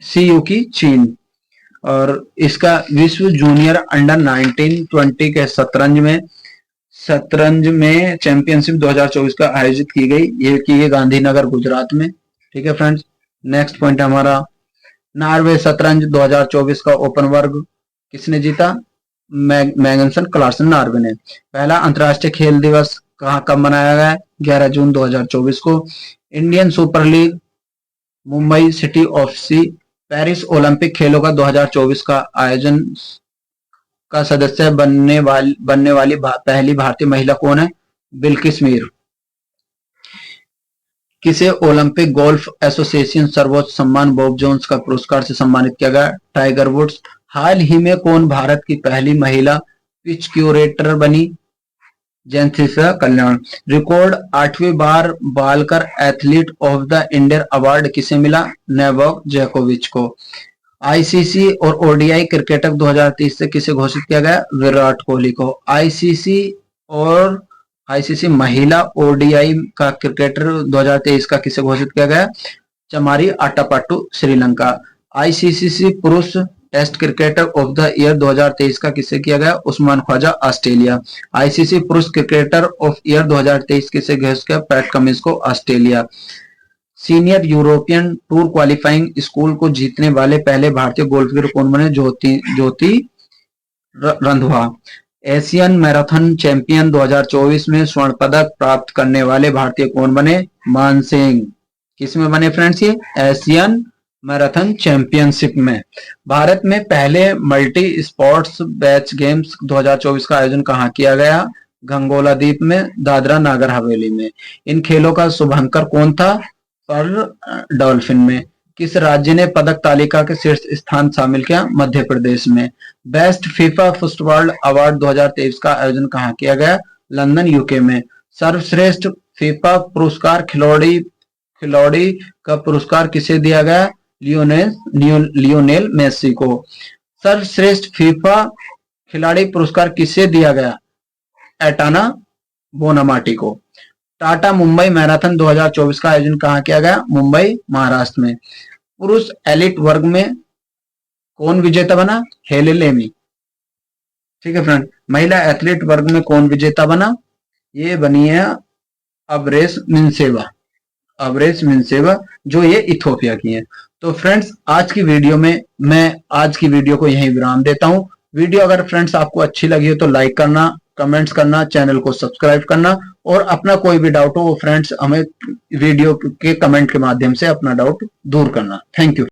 [SPEAKER 1] सीयूकी चीन। और इसका विश्व जूनियर अंडर 19-20 के शतरंज में चैंपियनशिप 2024 का आयोजित की गई। ये की गई गांधीनगर गुजरात में। ठीक है फ्रेंड्स, नेक्स्ट पॉइंट हमारा नॉर्वे शतरंज 2024 का ओपन वर्ग किसने जीता? मैग्नसन कार्लसन नॉर्वे ने। पहला अंतरराष्ट्रीय खेल दिवस कब मनाया गया? 11 जून 2024 को। Indian super league Mumbai city FC Paris Olympic खेलों का 2024 का आयोजन का सदस्य बनने वाली पहली भारतीय महिला कौन है? बिल्किस मीर। किसे ओलंपिक गोल्फ एसोसिएशन सर्वोच्च सम्मान बॉब जोन्स का पुरस्कार से सम्मानित किया गया? Tiger woods. हाल ही में कौन भारत की पहली महिला पिच क्यूरेटर बनी? जेंथिसा कल्याण। रिकॉर्ड 8वीं बार बालकर athlete of the year award किसे मिला? नोवाक जोकोविच को। आईसीसी और ओडीआई क्रिकेटर 2030 से किसे घोषित किया गया? विराट कोहली को। आईसीसी महिला ओडीआई का क्रिकेटर 2023 का किसे घोषित किया गया? चमारी आटापाट्टू, श्रीलंका। आईसीसी पुरुष test cricketer of the year 2023 का किसे किया गया? उस्मान ख्वाजा, ऑस्ट्रेलिया। आईसीसी पुरुष क्रिकेटर ऑफ ईयर 2023 किसे घोषित किया? पैट कमिंस को, Australia. Senior European tour qualifying school को जीतने वाले पहले भारतीय गोल्फर कौन बने? Jyoti Randhawa. Asian marathon champion 2024 में स्वर्ण पदक प्राप्त करने वाले भारतीय कौन बने? मान सिंह। किसमें बने फ्रेंड्स? ये एशियन मैराथन चैंपियनशिप में। भारत में पहले मल्टी स्पोर्ट्स बैच गेम्स 2024 का आयोजन कहां किया गया? गंगोला द्वीप में, दादरा नागर हवेली में। इन खेलों का शुभंकर कौन था? पर्ल डॉल्फिन में। किस राज्य ने पदक तालिका के शीर्ष स्थान शामिल किया? मध्य प्रदेश में। बेस्ट फीफा फुटबॉल अवार्ड 2023 का आयोजन कहां किया गया? लंदन, यूके में। सर्वश्रेष्ठ फीफा पुरस्कार खिलाड़ी का पुरस्कार किसे दिया गया? लियोनेल मेसी को। सर्वश्रेष्ठ फीफा खिलाड़ी पुरस्कार किसे दिया गया? एटाना बोनामाटी को। टाटा मुंबई मैराथन 2024 का आयोजन कहां किया गया? मुंबई, महाराष्ट्र में। पुरुष एलिट वर्ग में कौन विजेता बना? हेले लेमी। ठीक है फ्रेंड, महिला एथलीट वर्ग में कौन विजेता बना? ये बनी है अबरेश मिनसेवा, जो ये इथोपिया की है। तो फ्रेंड्स, आज की वीडियो में मैं आज की वीडियो को यहीं विराम देता हूं। वीडियो अगर फ्रेंड्स आपको अच्छी लगी हो तो लाइक करना, कमेंट्स करना, चैनल को सब्सक्राइब करना, और अपना कोई भी डाउट हो वो फ्रेंड्स हमें वीडियो के कमेंट के माध्यम से अपना डाउट दूर करना। Thank you.